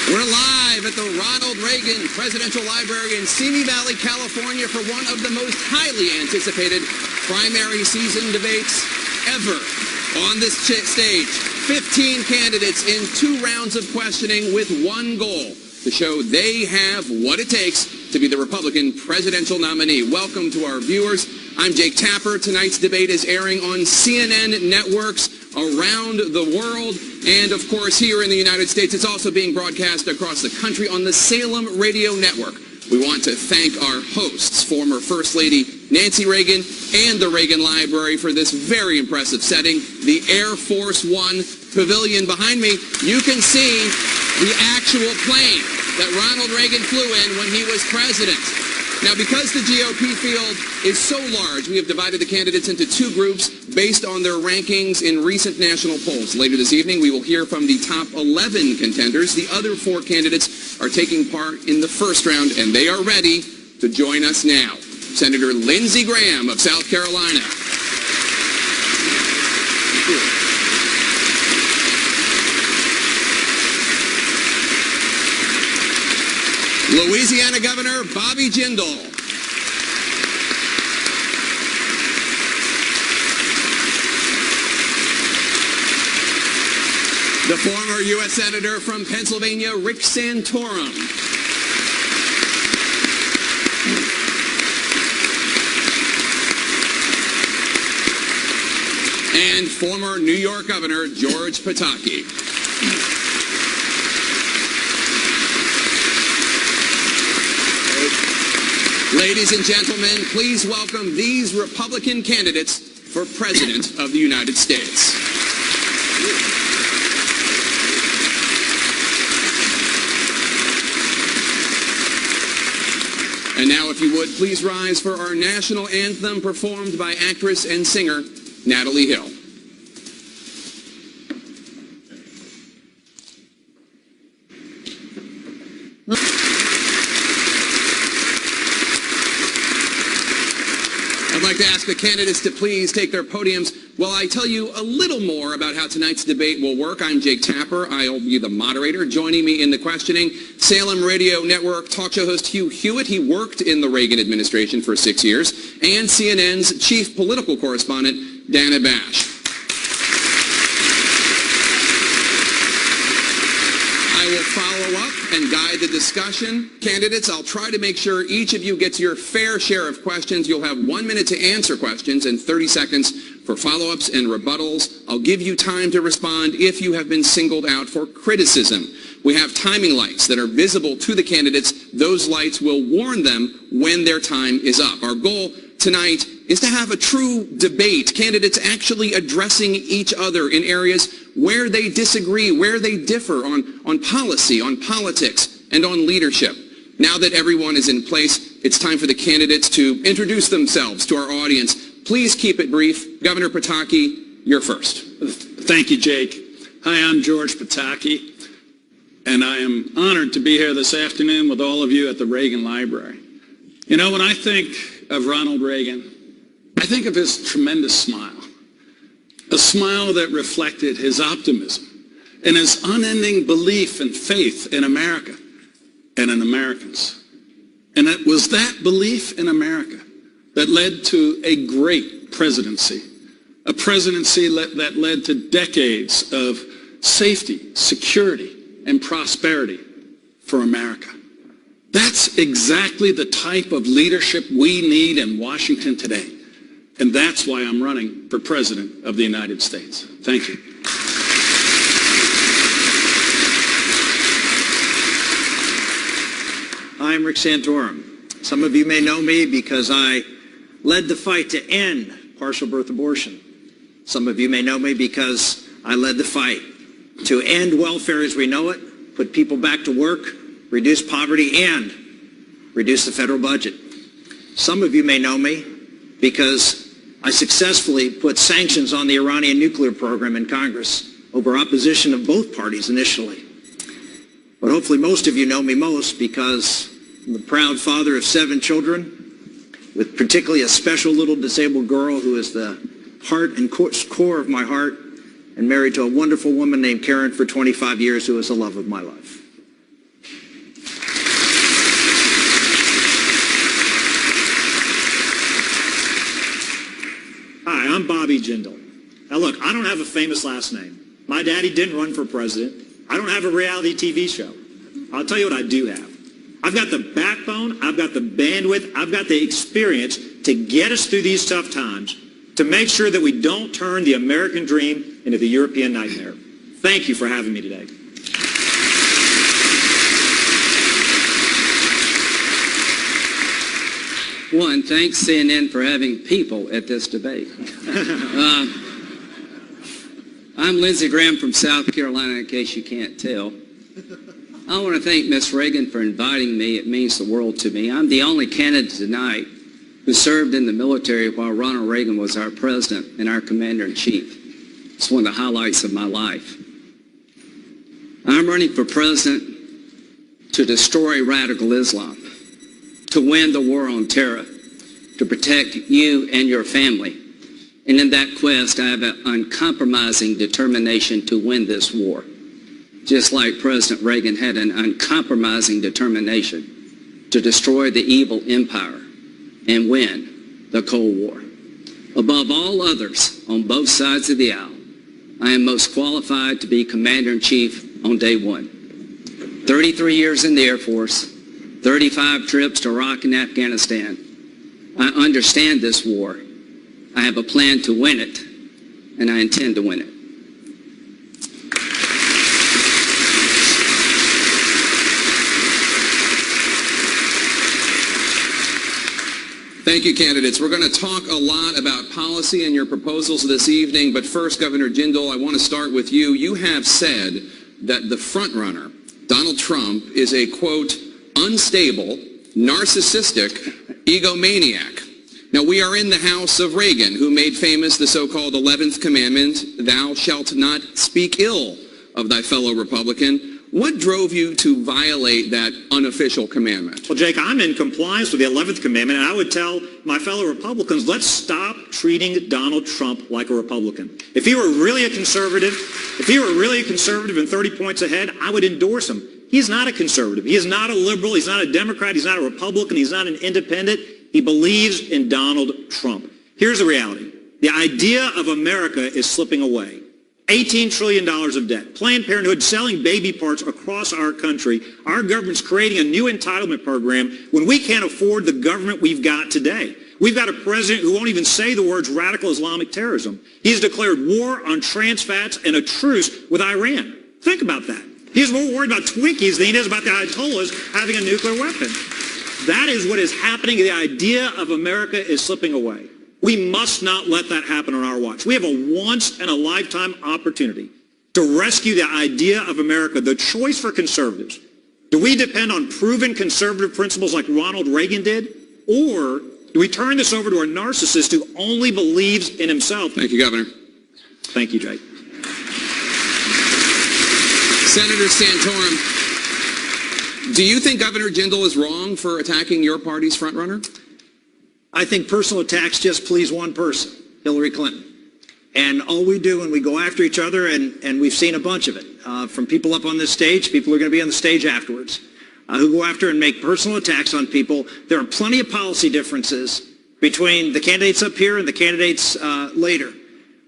We're live at the Ronald Reagan Presidential Library in Simi Valley, California for one of the most highly anticipated primary season debates ever on this stage. 15 candidates in 2 rounds of questioning with one goal: to show they have what it takes to be the Republican presidential nominee. Welcome to our viewers. I'm Jake Tapper. Tonight's debate is airing on CNN networks around the world, and of course here in the United States. It's also being broadcast across the country on the Salem Radio Network. We want to thank our hosts, former First Lady Nancy Reagan and the Reagan Library, for this very impressive setting. The Air Force One pavilion behind me, you can see the actual plane that Ronald Reagan flew in when he was president. Now, because the GOP field is so large, we have divided the candidates into 2 groups based on their rankings in recent national polls. Later this evening, we will hear from the top 11 contenders. The other 4 candidates are taking part in the first round, and they are ready to join us now. Senator Lindsey Graham of South Carolina. Louisiana Governor Bobby Jindal. The former U.S. Senator from Pennsylvania, Rick Santorum. And former New York Governor George Pataki. Ladies and gentlemen, please welcome these Republican candidates for President of the United States. And now, if you would, please rise for our national anthem performed by actress and singer Natalie Hill. I'd like to ask the candidates to please take their podiums while I tell you a little more about how tonight's debate will work. I'm Jake Tapper. I'll be the moderator. Joining me in the questioning, Salem Radio Network talk show host Hugh Hewitt. He worked in the Reagan administration for 6 years. And CNN's chief political correspondent, Dana Bash. I will follow up and guide the discussion. Candidates, I'll try to make sure each of you gets your fair share of questions. You'll have 1 minute to answer questions and 30 seconds for follow-ups and rebuttals. I'll give you time to respond if you have been singled out for criticism. We have timing lights that are visible to the candidates. Those lights will warn them when their time is up. Our goal tonight is to have a true debate, candidates actually addressing each other in areas where they disagree, where they differ on policy, on politics, and on leadership. Now that everyone is in place, it's time for the candidates to introduce themselves to our audience. Please keep it brief. Governor Pataki, you're first. Thank you, Jake. Hi, I'm George Pataki, and I am honored to be here this afternoon with all of you at the Reagan Library. You know, when I think of Ronald Reagan, I think of his tremendous smile, a smile that reflected his optimism and his unending belief and faith in America and in Americans. And it was that belief in America that led to a great presidency, a presidency that led to decades of safety, security, and prosperity for America. That's exactly the type of leadership we need in Washington today. And that's why I'm running for President of the United States. Thank you. I'm Rick Santorum. Some of you may know me because I led the fight to end partial birth abortion. Some of you may know me because I led the fight to end welfare as we know it, put people back to work, reduce poverty, and reduce the federal budget. Some of you may know me because I successfully put sanctions on the Iranian nuclear program in Congress over opposition of both parties initially. But hopefully most of you know me most because I'm the proud father of 7 children, with particularly a special little disabled girl who is the heart and core of my heart, and married to a wonderful woman named Karen for 25 years, who is the love of my life. Hi, I'm Bobby Jindal. Now look, I don't have a famous last name. My daddy didn't run for president. I don't have a reality TV show. I'll tell you what I do have. I've got the backbone, I've got the bandwidth, I've got the experience to get us through these tough times, to make sure that we don't turn the American dream into the European nightmare. Thank you for having me today. One, thanks CNN for having people at this debate. I'm Lindsey Graham from South Carolina, in case you can't tell. I want to thank Ms. Reagan for inviting me. It means the world to me. I'm the only candidate tonight who served in the military while Ronald Reagan was our president and our commander-in-chief. It's one of the highlights of my life. I'm running for president to destroy radical Islam, to win the war on terror, to protect you and your family. And in that quest, I have an uncompromising determination to win this war, just like President Reagan had an uncompromising determination to destroy the evil empire and win the Cold War. Above all others, on both sides of the aisle, I am most qualified to be Commander-in-Chief on day one. 33 years in the Air Force, 35 trips to Iraq and Afghanistan. I understand this war. I have a plan to win it, and I intend to win it. Thank you, candidates. We're going to talk a lot about policy and your proposals this evening, but first, Governor Jindal, I want to start with you. You have said that the frontrunner, Donald Trump, is a, quote, unstable, narcissistic egomaniac. Now, we are in the house of Reagan, who made famous the so-called 11th commandment, thou shalt not speak ill of thy fellow Republican. What drove you to violate that unofficial commandment? Well, Jake, I'm in compliance with the 11th commandment, and I would tell my fellow Republicans, let's stop treating Donald Trump like a Republican. If he were really a conservative, and 30 points ahead, I would endorse him. He's not a conservative. He is not a liberal. He's not a Democrat. He's not a Republican. He's not an independent. He believes in Donald Trump. Here's the reality. The idea of America is slipping away. $18 trillion of debt. Planned Parenthood selling baby parts across our country. Our government's creating a new entitlement program when we can't afford the government we've got today. We've got a president who won't even say the words radical Islamic terrorism. He's declared war on trans fats and a truce with Iran. Think about that. He's more worried about Twinkies than he is about the Ayatollahs having a nuclear weapon. That is what is happening. The idea of America is slipping away. We must not let that happen on our watch. We have a once-in-a-lifetime opportunity to rescue the idea of America, the choice for conservatives. Do we depend on proven conservative principles like Ronald Reagan did? Or do we turn this over to a narcissist who only believes in himself? Thank you, Governor. Thank you, Jake. Senator Santorum, do you think Governor Jindal is wrong for attacking your party's frontrunner? I think personal attacks just please one person, Hillary Clinton. And all we do when we go after each other, and we've seen a bunch of it, from people up on this stage, people who are going to be on the stage afterwards, who go after and make personal attacks on people. There are plenty of policy differences between the candidates up here and the candidates later.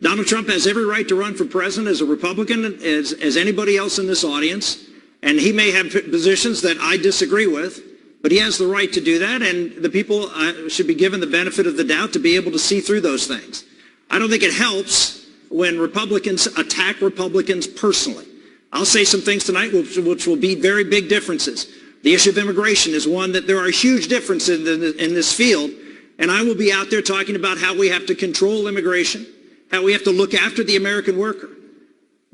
Donald Trump has every right to run for president as a Republican as anybody else in this audience, and he may have positions that I disagree with, but he has the right to do that, and the people should be given the benefit of the doubt to be able to see through those things. I don't think it helps when Republicans attack Republicans personally. I'll say some things tonight which will be very big differences. The issue of immigration is one that there are huge differences in this field, and I will be out there talking about how we have to control immigration, how we have to look after the American worker.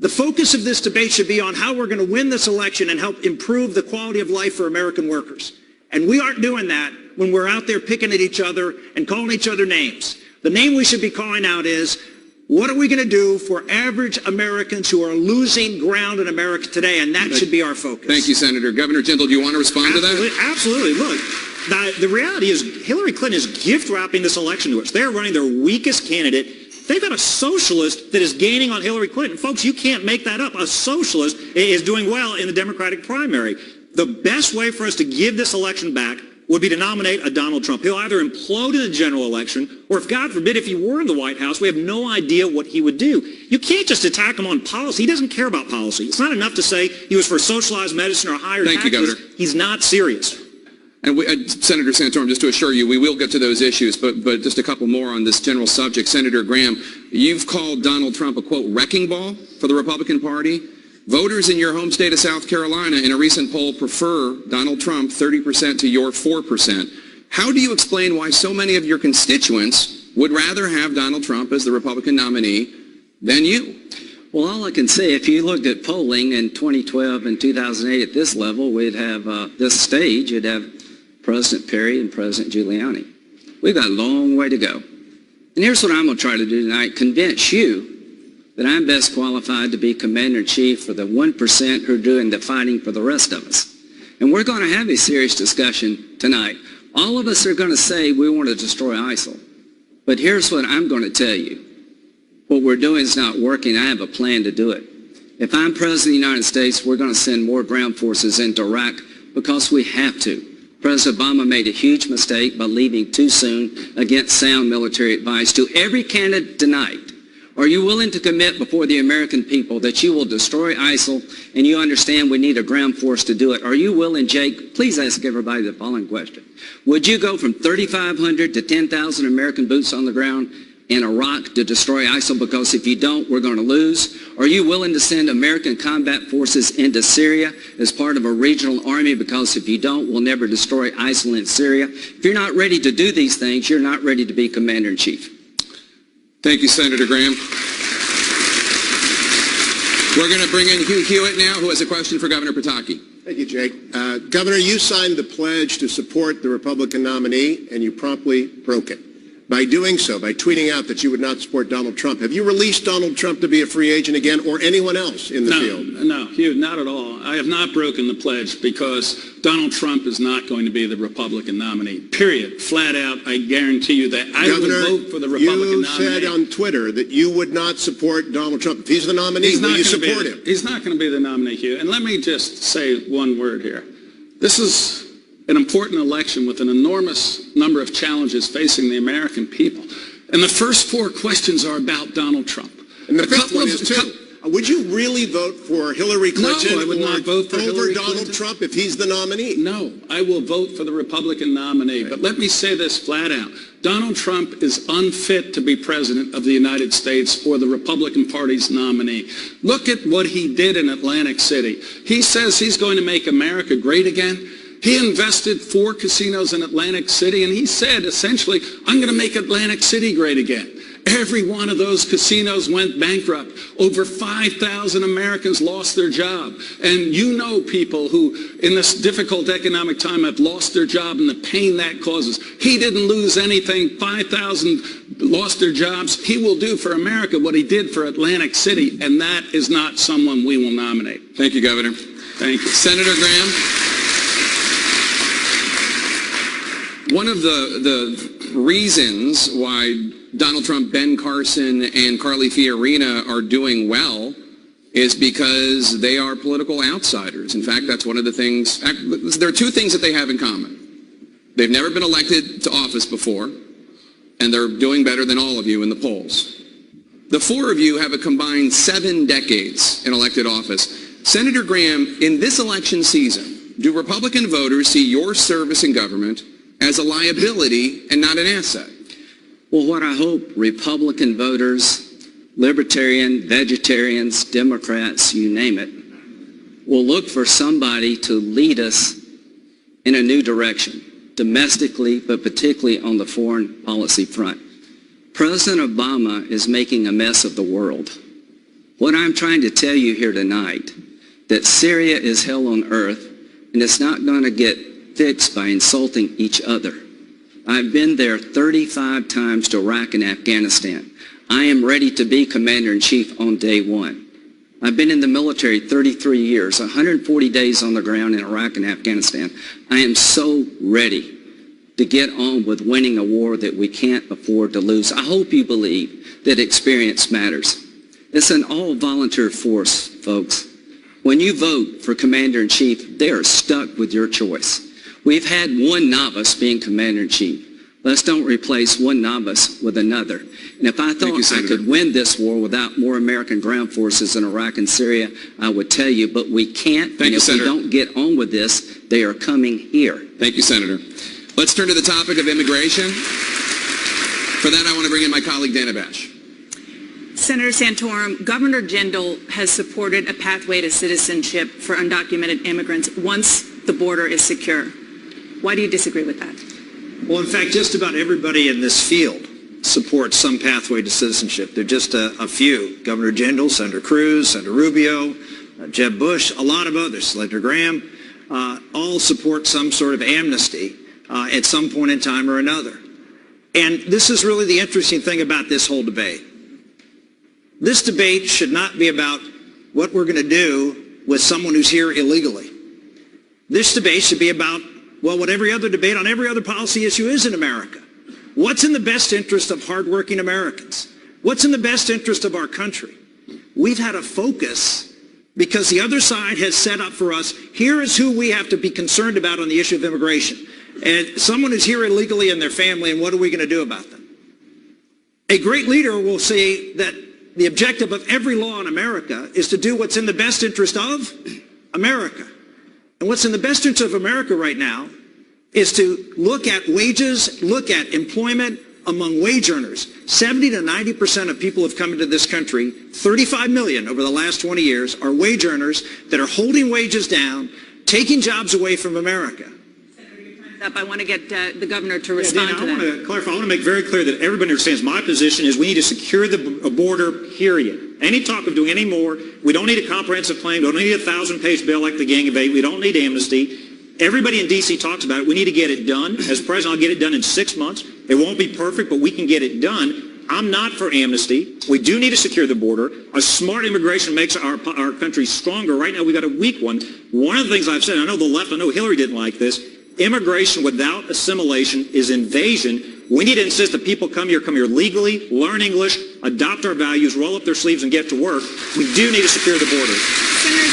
The focus of this debate should be on how we're going to win this election and help improve the quality of life for American workers. And we aren't doing that when we're out there picking at each other and calling each other names. The name we should be calling out is, what are we going to do for average Americans who are losing ground in America today? And that should be our focus. Thank you, Senator. Governor Jindal, do you want to respond to that? Absolutely. Look, the reality is Hillary Clinton is gift-wrapping this election to us. They're running their weakest candidate. They've got a socialist that is gaining on Hillary Clinton. Folks, you can't make that up. A socialist is doing well in the Democratic primary. The best way for us to give this election back would be to nominate a Donald Trump. He'll either implode in the general election, or if God forbid, if he were in the White House, we have no idea what he would do. You can't just attack him on policy. He doesn't care about policy. It's not enough to say he was for socialized medicine or higher taxes. Thank you, Governor. He's not serious. And Senator Santorum, just to assure you, we will get to those issues, but just a couple more on this general subject. Senator Graham, you've called Donald Trump a, quote, wrecking ball for the Republican Party. Voters in your home state of South Carolina in a recent poll prefer Donald Trump 30% to your 4%. How do you explain why so many of your constituents would rather have Donald Trump as the Republican nominee than you? Well, all I can say, if you looked at polling in 2012 and 2008 at this level, we'd have this stage, you'd have President Perry and President Giuliani. We've got a long way to go. And here's what I'm going to try to do tonight, convince you that I'm best qualified to be Commander-in-Chief for the 1% who are doing the fighting for the rest of us. And we're going to have a serious discussion tonight. All of us are going to say we want to destroy ISIL. But here's what I'm going to tell you. What we're doing is not working. I have a plan to do it. If I'm President of the United States, we're going to send more ground forces into Iraq because we have to. President Obama made a huge mistake by leaving too soon against sound military advice. To every candidate tonight, are you willing to commit before the American people that you will destroy ISIL and you understand we need a ground force to do it? Are you willing, Jake? Please ask everybody the following question. Would you go from 3,500 to 10,000 American boots on the ground in Iraq to destroy ISIL? Because if you don't, we're going to lose. Are you willing to send American combat forces into Syria as part of a regional army? Because if you don't, we'll never destroy ISIL in Syria. If you're not ready to do these things, you're not ready to be Commander-in-Chief. Thank you, Senator Graham. We're going to bring in Hugh Hewitt now, who has a question for Governor Pataki. Thank you, Jake. Governor, you signed the pledge to support the Republican nominee, and you promptly broke it. By doing so, by tweeting out that you would not support Donald Trump, have you released Donald Trump to be a free agent again, or anyone else in the field? No, Hugh, not at all. I have not broken the pledge because Donald Trump is not going to be the Republican nominee. Period. Flat out, I guarantee you that I will vote for the Republican nominee. You said on Twitter that you would not support Donald Trump. If he's the nominee, will you support him? He's not going to be the nominee, Hugh. And let me just say one word here. This is an important election with an enormous number of challenges facing the American people. And the first four questions are about Donald Trump. And the fifth one is, too, would you really vote for Hillary Clinton no, I would not vote for over Hillary Donald Clinton. Trump if he's the nominee? No, I will vote for the Republican nominee. Right. But let me say this flat out. Donald Trump is unfit to be president of the United States or the Republican Party's nominee. Look at what he did in Atlantic City. He says he's going to make America great again. He invested 4 casinos in Atlantic City, and he said, essentially, I'm going to make Atlantic City great again. Every one of those casinos went bankrupt. Over 5,000 Americans lost their job. And you know people who, in this difficult economic time, have lost their job and the pain that causes. He didn't lose anything. 5,000 lost their jobs. He will do for America what he did for Atlantic City, and that is not someone we will nominate. Thank you, Governor. Thank you. Senator Graham. One of the reasons why Donald Trump, Ben Carson, and Carly Fiorina are doing well is because they are political outsiders. In fact, that's one of the things. There are 2 things that they have in common. They've never been elected to office before, and they're doing better than all of you in the polls. The 4 of you have a combined 7 decades in elected office. Senator Graham, in this election season, do Republican voters see your service in government as a liability and not an asset? Well, what I hope Republican voters, libertarian, vegetarians, Democrats, you name it, will look for somebody to lead us in a new direction, domestically, but particularly on the foreign policy front. President Obama is making a mess of the world. What I'm trying to tell you here tonight, that Syria is hell on earth, and it's not going to get fixed by insulting each other. I've been there 35 times to Iraq and Afghanistan. I am ready to be Commander-in-Chief on day 1. I've been in the military 33 years, 140 days on the ground in Iraq and Afghanistan. I am so ready to get on with winning a war that we can't afford to lose. I hope you believe that experience matters. It's an all-volunteer force, folks. When you vote for Commander-in-Chief, they are stuck with your choice. We've had one novice being commander-in-chief. Let's don't replace one novice with another. And if I thought I could win this war without more American ground forces in Iraq and Syria, I would tell you, but we can't. Thank you, Senator. If we don't get on with this, they are coming here. Thank you, Senator. Let's turn to the topic of immigration. For that, I want to bring in my colleague, Dana Bash. Senator Santorum, Governor Jindal has supported a pathway to citizenship for undocumented immigrants once the border is secure. Why do you disagree with that? Well, in fact, just about everybody in this field supports some pathway to citizenship. There are just a few. Governor Jindal, Senator Cruz, Senator Rubio, Jeb Bush, a lot of others, Senator Graham, all support some sort of amnesty at some point in time or another. And this is really the interesting thing about this whole debate. This debate should not be about what we're going to do with someone who's here illegally. This debate should be about, well, what every other debate on every other policy issue is in America. What's in the best interest of hardworking Americans? What's in the best interest of our country? We've had a focus because the other side has set up for us, here is who we have to be concerned about on the issue of immigration. And someone who's here illegally and their family, and what are we going to do about them? A great leader will say that the objective of every law in America is to do what's in the best interest of America. And what's in the best interest of America right now is to look at wages, look at employment among wage earners. 70 to 90% of people who have come into this country, 35 million over the last 20 years, are wage earners that are holding wages down, taking jobs away from America. I want to get the governor to respond to that. I want to clarify. I want to make very clear that everybody understands my position is we need to secure the border, period. Any talk of doing any more, we don't need a comprehensive plan. We don't need a 1,000-page bill like the Gang of Eight. We don't need amnesty. Everybody in D.C. talks about it. We need to get it done. As president, I'll get it done in 6 months. It won't be perfect, but we can get it done. I'm not for amnesty. We do need to secure the border. A smart immigration makes our country stronger. Right now, we've got a weak one. One of the things I've said, I know the left, I know Hillary didn't like this, immigration without assimilation is invasion. We need to insist that people come here legally, learn English, adopt our values, roll up their sleeves, and get to work. We do need to secure the border. Senator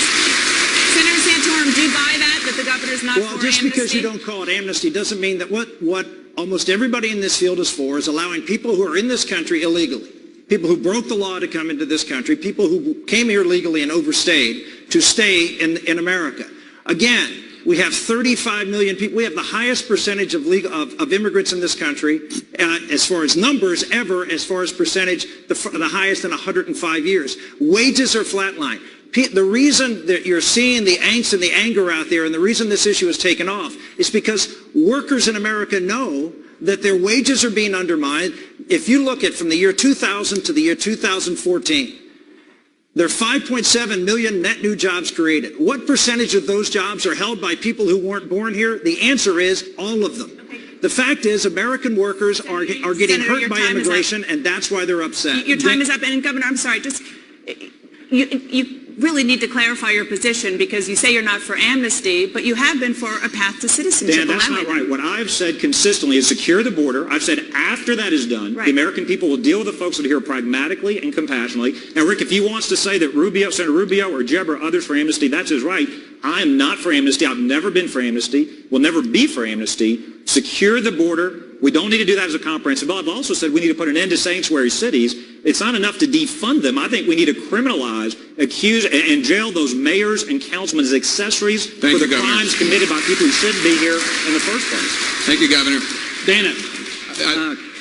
Santorum, do you buy that the governor's not for amnesty? Well, just because you don't call it amnesty doesn't mean that what almost everybody in this field is for is allowing people who are in this country illegally, people who broke the law to come into this country, people who came here legally and overstayed, to stay in America. Again, we have 35 million people. We have the highest percentage of immigrants in this country, as far as numbers ever, as far as percentage, the highest in 105 years. Wages are flatlined. The reason that you're seeing the angst and the anger out there, and the reason this issue has taken off, is because workers in America know that their wages are being undermined. If you look at from the year 2000 to the year 2014, there are 5.7 million net new jobs created. What percentage of those jobs are held by people who weren't born here? The answer is all of them. Okay. The fact is American workers are getting hurt by immigration, and that's why they're upset. Your time is up. And Governor, I'm sorry, just you really need to clarify your position, because you say you're not for amnesty, but you have been for a path to citizenship. Dan, that's not right. What I've said consistently is secure the border. I've said after that is done, the American people will deal with the folks that are here pragmatically and compassionately. Now, Rick, if he wants to say that Senator Rubio or Jeb or others for amnesty, that's his right. I am not for amnesty. I've never been for amnesty. Will never be for amnesty. Secure the border. We don't need to do that as a comprehensive bill. I've also said we need to put an end to sanctuary cities. It's not enough to defund them. I think we need to criminalize, accuse, and jail those mayors and councilmen as accessories for the crimes committed by people who shouldn't be here in the first place. Thank you, Governor. Dana.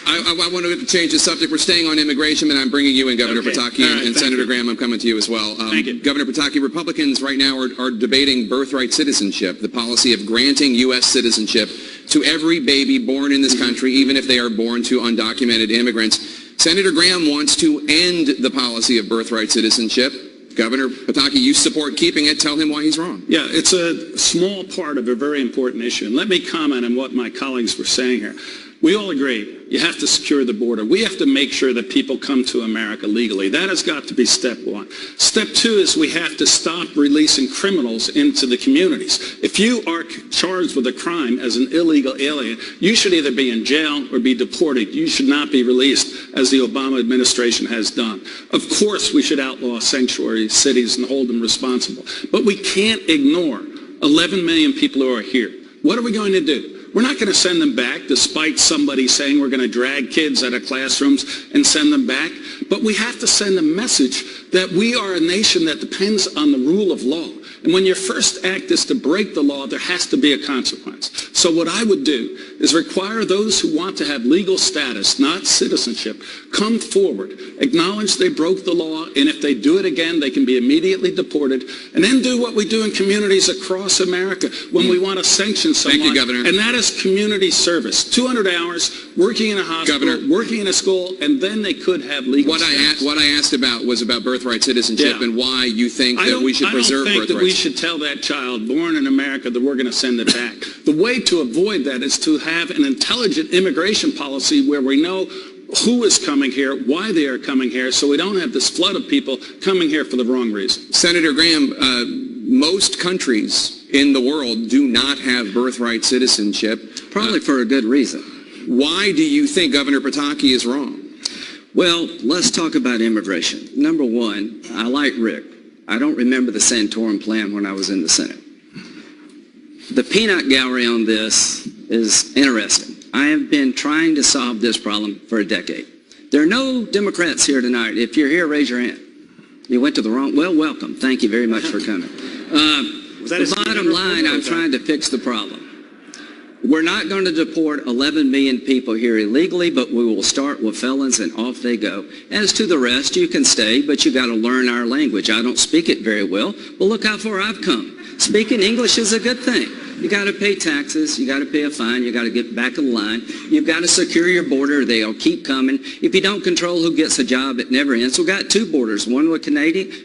I want to change the subject. We're staying on immigration, and I'm bringing you in, Governor Pataki, and Senator Graham, I'm coming to you as well. Thank you. Governor Pataki, Republicans right now are debating birthright citizenship, the policy of granting U.S. citizenship to every baby born in this country, even if they are born to undocumented immigrants. Senator Graham wants to end the policy of birthright citizenship. Governor Pataki, you support keeping it. Tell him why he's wrong. Yeah, it's a small part of a very important issue. And let me comment on what my colleagues were saying here. We all agree you have to secure the border. We have to make sure that people come to America legally. That has got to be step one. Step two is we have to stop releasing criminals into the communities. If you are charged with a crime as an illegal alien, you should either be in jail or be deported. You should not be released, as the Obama administration has done. Of course, we should outlaw sanctuary cities and hold them responsible. But we can't ignore 11 million people who are here. What are we going to do? We're not going to send them back despite somebody saying we're going to drag kids out of classrooms and send them back. But we have to send a message that we are a nation that depends on the rule of law. And when your first act is to break the law, there has to be a consequence. So what I would do is require those who want to have legal status, not citizenship, come forward, acknowledge they broke the law, and if they do it again, they can be immediately deported, and then do what we do in communities across America when we want to sanction someone. Thank you, Governor. And that is community service. 200 hours, working in a hospital, Governor, working in a school, and then they could have legal status. What I asked about was about birthright citizenship and why you think that we should preserve I don't think that we birthrights. should tell that child born in America that we're going to send it back. The way to avoid that is to have an intelligent immigration policy where we know who is coming here, why they are coming here, so we don't have this flood of people coming here for the wrong reason. Senator Graham, most countries in the world do not have birthright citizenship. Probably for a good reason. Why do you think Governor Pataki is wrong? Well, let's talk about immigration. Number one, I like Rick. I don't remember the Santorum plan when I was in the Senate. The peanut gallery on this is interesting. I have been trying to solve this problem for a decade. There are no Democrats here tonight. If you're here, raise your hand. You went to the wrong, well, welcome. Thank you very much for coming. The bottom line, I'm trying to fix the problem. We're not going to deport 11 million people here illegally, but we will start with felons and off they go. As to the rest, you can stay, but you got to learn our language. I don't speak it very well, but look how far I've come. Speaking English is a good thing. You got to pay taxes, you got to pay a fine, you got to get back in line. You've got to secure your border, they'll keep coming. If you don't control who gets a job, it never ends. We've got two borders, one with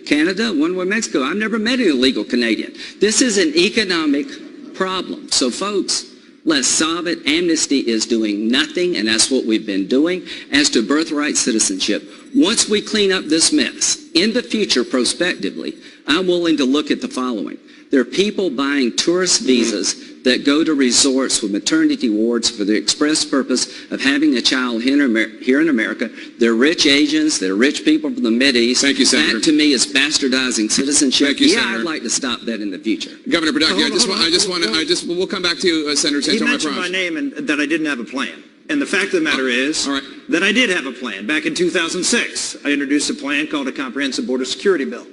Canada, one with Mexico. I've never met an illegal Canadian. This is an economic problem. So folks, let's solve it. Amnesty is doing nothing, and that's what we've been doing. As to birthright citizenship, once we clean up this mess, in the future, prospectively, I'm willing to look at the following. There are people buying tourist visas that go to resorts with maternity wards for the express purpose of having a child here in America. They're rich Asians. They're rich people from the Mideast. Thank you, Senator. That, to me, is bastardizing citizenship. Thank you, Senator. I'd like to stop that in the future. Governor Pataki, we'll come back to you, Senator Santorum. He mentioned my name and that I didn't have a plan. And the fact of the matter is that I did have a plan. Back in 2006, I introduced a plan called a Comprehensive Border Security Bill,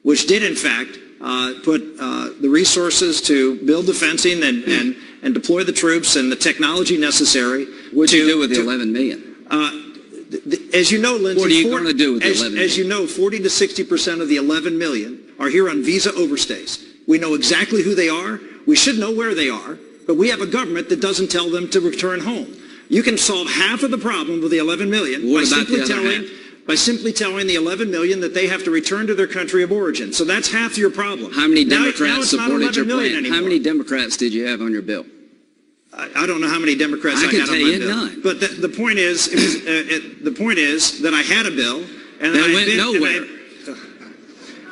which did, in fact, put the resources to build the fencing and deploy the troops and the technology necessary. What do you do with the 11 million? As you know, Lindsay, what are you going to do with the 11 million? As you know, 40 to 60% of the 11 million are here on visa overstays. We know exactly who they are. We should know where they are. But we have a government that doesn't tell them to return home. You can solve half of the problem with the 11 million by simply telling the 11 million that they have to return to their country of origin. So that's half your problem. How many Democrats supported your plan? Anymore. How many Democrats did you have on your bill? I don't know how many Democrats I had on my bill. None. But the point is, the point is that I had a bill and that went nowhere.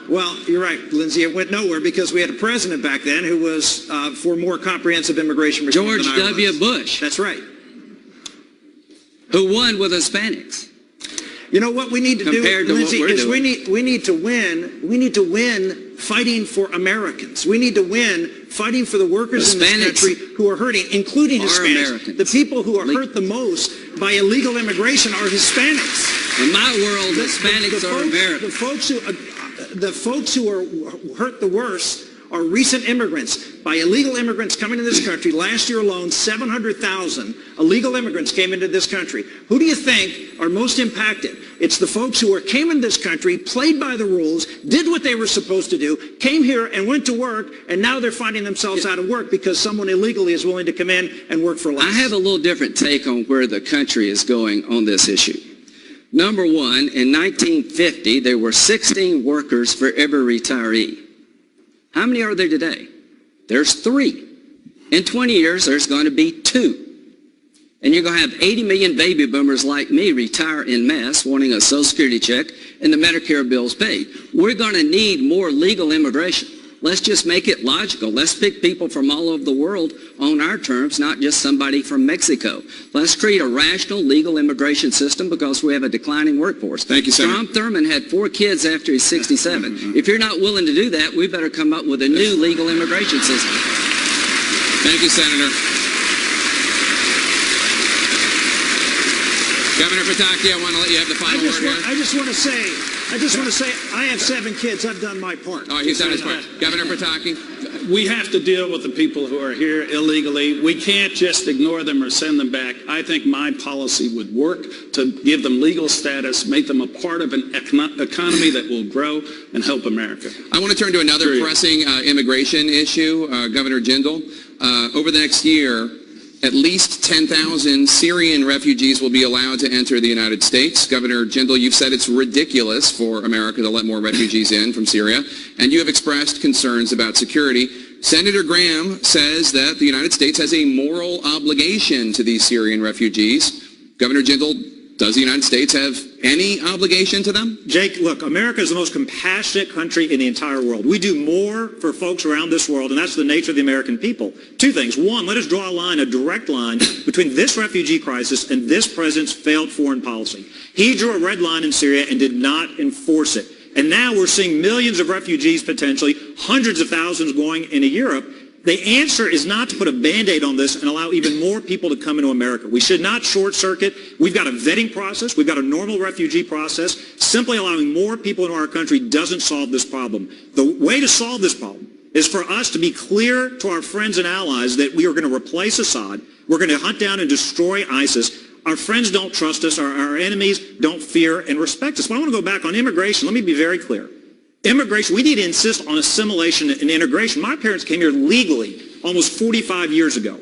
Well, you're right, Lindsay. It went nowhere because we had a president back then who was for more comprehensive immigration reform George than I W. was. Bush. That's right. Who won with Hispanics? You know what we need to do, Lindsay, is we need to win. We need to win fighting for Americans. We need to win fighting for the workers in this country who are hurting, including Hispanics. Americans. The people who are hurt the most by illegal immigration are Hispanics. In my world, Hispanics are Americans. The folks who are hurt the worst are recent immigrants. By illegal immigrants coming to this country, last year alone, 700,000 illegal immigrants came into this country. Who do you think are most impacted? It's the folks who came into this country, played by the rules, did what they were supposed to do, came here and went to work, and now they're finding themselves out of work because someone illegally is willing to come in and work for less. I have a little different take on where the country is going on this issue. Number one, in 1950, there were 16 workers for every retiree. How many are there today? There's 3. In 20 years, there's going to be 2. And you're going to have 80 million baby boomers like me retire en masse wanting a Social Security check and the Medicare bills paid. We're going to need more legal immigration. Let's just make it logical. Let's pick people from all over the world on our terms, not just somebody from Mexico. Let's create a rational legal immigration system because we have a declining workforce. Thank you, Senator. Strom Thurmond had 4 kids after he's 67. If you're not willing to do that, we better come up with a new legal immigration system. Thank you, Senator. Governor Pataki, I want to let you have the final word here. I just want to say, I have 7 kids. I've done my part. Oh, he's done his part. Governor Pataki. We have to deal with the people who are here illegally. We can't just ignore them or send them back. I think my policy would work to give them legal status, make them a part of an economy that will grow and help America. I want to turn to another pressing immigration issue, Governor Jindal. Over the next year, at least 10,000 Syrian refugees will be allowed to enter the United States. Governor Jindal, you've said it's ridiculous for America to let more refugees in from Syria, and you have expressed concerns about security. Senator Graham says that the United States has a moral obligation to these Syrian refugees. Governor Jindal, does the United States have any obligation to them? Jake, look, America is the most compassionate country in the entire world. We do more for folks around this world, and that's the nature of the American people. 2 things. 1, let us draw a line, a direct line, between this refugee crisis and this president's failed foreign policy. He drew a red line in Syria and did not enforce it. And now we're seeing millions of refugees, potentially hundreds of thousands going into Europe. The answer is not to put a Band-Aid on this and allow even more people to come into America. We should not short-circuit. We've got a vetting process. We've got a normal refugee process. Simply allowing more people into our country doesn't solve this problem. The way to solve this problem is for us to be clear to our friends and allies that we are going to replace Assad. We're going to hunt down and destroy ISIS. Our friends don't trust us. Our enemies don't fear and respect us. But I want to go back on immigration. Let me be very clear. Immigration, we need to insist on assimilation and integration. My parents came here legally almost 45 years ago.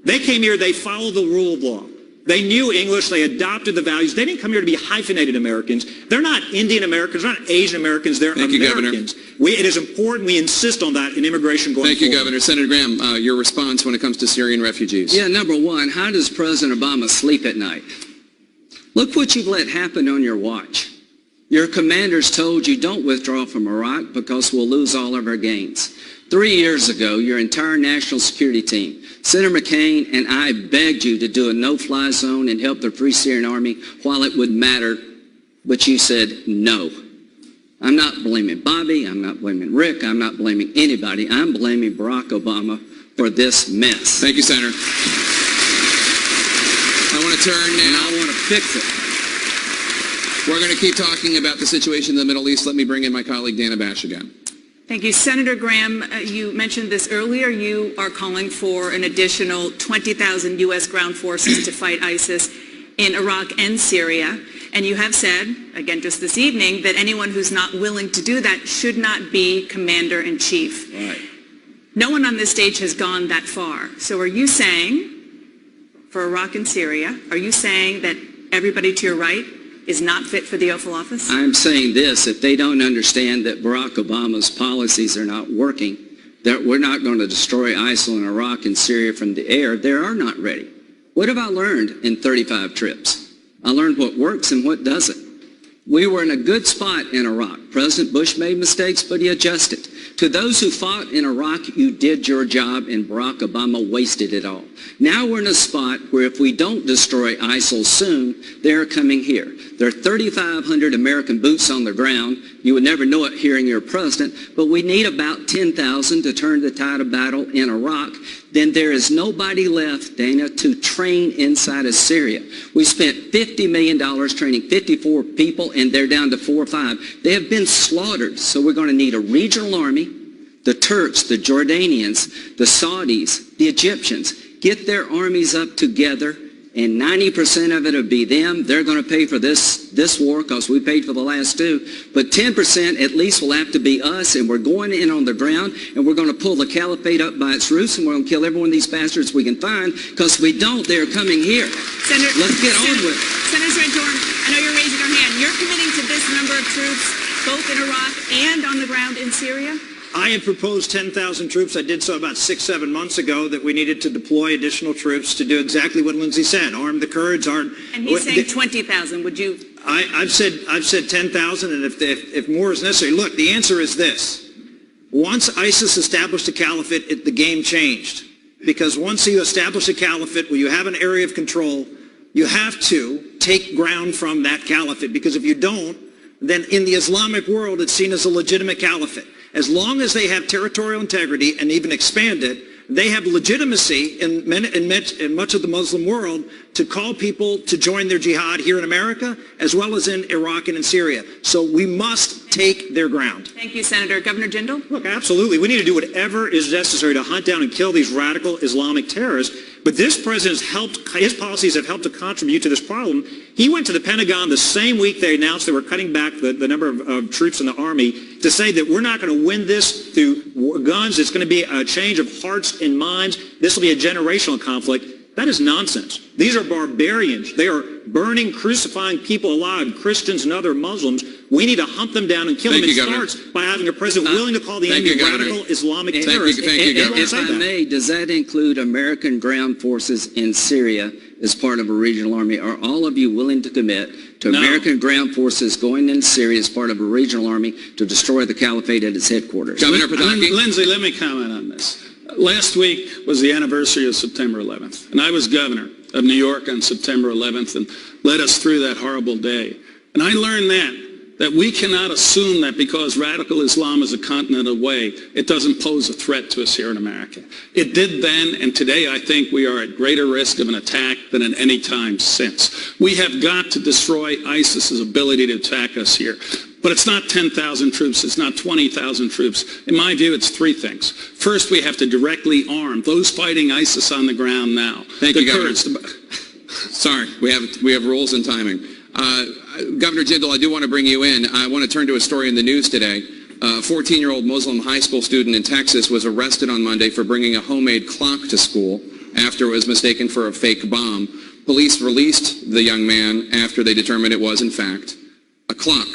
They came here, they followed the rule of law. They knew English, they adopted the values. They didn't come here to be hyphenated Americans. They're not Indian Americans, they're not Asian Americans, they're Americans. It is important we insist on that in immigration going forward. Thank you, Governor. Senator Graham, your response when it comes to Syrian refugees. Yeah, number one, how does President Obama sleep at night? Look what you've let happen on your watch. Your commanders told you don't withdraw from Iraq because we'll lose all of our gains. 3 years ago, your entire national security team, Senator McCain and I begged you to do a no-fly zone and help the Free Syrian Army while it would matter, but you said no. I'm not blaming Bobby, I'm not blaming Rick, I'm not blaming anybody. I'm blaming Barack Obama for this mess. Thank you, Senator. I want to turn now. And I want to fix it. We're going to keep talking about the situation in the Middle East. Let me bring in my colleague Dana Bash again. Thank you. Senator Graham, you mentioned this earlier. You are calling for an additional 20,000 U.S. ground forces to fight ISIS in Iraq and Syria. And you have said, again just this evening, that anyone who's not willing to do that should not be commander-in-chief. Right. No one on this stage has gone that far. So are you saying, for Iraq and Syria, are you saying that everybody to your right is not fit for the Oval Office? I'm saying this, if they don't understand that Barack Obama's policies are not working, that we're not going to destroy ISIL in Iraq and Syria from the air, they are not ready. What have I learned in 35 trips? I learned what works and what doesn't. We were in a good spot in Iraq. President Bush made mistakes, but he adjusted. To those who fought in Iraq, you did your job, and Barack Obama wasted it all. Now we're in a spot where if we don't destroy ISIL soon, they're coming here. There are 3,500 American boots on the ground. You would never know it hearing your president, but we need about 10,000 to turn the tide of battle in Iraq. Then there is nobody left, Dana, to train inside of Syria. We spent $50 million training 54 people, and they're down to 4 or 5. They have been slaughtered, so we're going to need a regional army. The Turks, the Jordanians, the Saudis, the Egyptians, get their armies up together, and 90% of it will be them. They're going to pay for this war because we paid for the last 2. But 10% at least will have to be us, and we're going in on the ground, and we're going to pull the caliphate up by its roots, and we're going to kill every one of these bastards we can find, because if we don't, they're coming here. Let's get on with it. Senator Santorum, I know you're raising your hand. You're committing to this number of troops, both in Iraq and on the ground in Syria? I had proposed 10,000 troops. I did so about 6-7 months ago, that we needed to deploy additional troops to do exactly what Lindsey said, arm the Kurds. And he's saying 20,000. Would you? I've said 10,000, and if more is necessary. Look, the answer is this. Once ISIS established a caliphate, the game changed. Because once you establish a caliphate where you have an area of control, you have to take ground from that caliphate. Because if you don't, then in the Islamic world, it's seen as a legitimate caliphate. As long as they have territorial integrity and even expand it, they have legitimacy in much of the Muslim world to call people to join their jihad here in America, as well as in Iraq and in Syria. So we must take their ground. Thank you, Senator. Governor Jindal? Look, absolutely. We need to do whatever is necessary to hunt down and kill these radical Islamic terrorists. But this president's his policies have helped to contribute to this problem. He went to the Pentagon the same week they announced they were cutting back the number of troops in the Army to say that we're not going to win this through guns. It's going to be a change of hearts and minds. This will be a generational conflict. That is nonsense. These are barbarians. They are burning, crucifying people alive, Christians and other Muslims. We need to hunt them down and kill them. It starts by having a president willing to call the enemy radical Islamic terrorists. If I may, does that include American ground forces in Syria as part of a regional army? Are all of you willing to commit to American ground forces going in Syria as part of a regional army to destroy the caliphate at its headquarters? Governor Pataki? Lindsay, let me comment on this. Last week was the anniversary of September 11th, and I was governor of New York on September 11th and led us through that horrible day. And I learned that we cannot assume that because radical Islam is a continent away, it doesn't pose a threat to us here in America. It did then, and today I think we are at greater risk of an attack than at any time since. We have got to destroy ISIS's ability to attack us here. But it's not 10,000 troops. It's not 20,000 troops. In my view, it's three things. First, we have to directly arm those fighting ISIS on the ground now. Thank you, Governor. Sorry, we have rules and timing. Governor Jindal, I do want to bring you in. I want to turn to a story in the news today. A 14-year-old Muslim high school student in Texas was arrested on Monday for bringing a homemade clock to school after it was mistaken for a fake bomb. Police released the young man after they determined it was, in fact, a clock.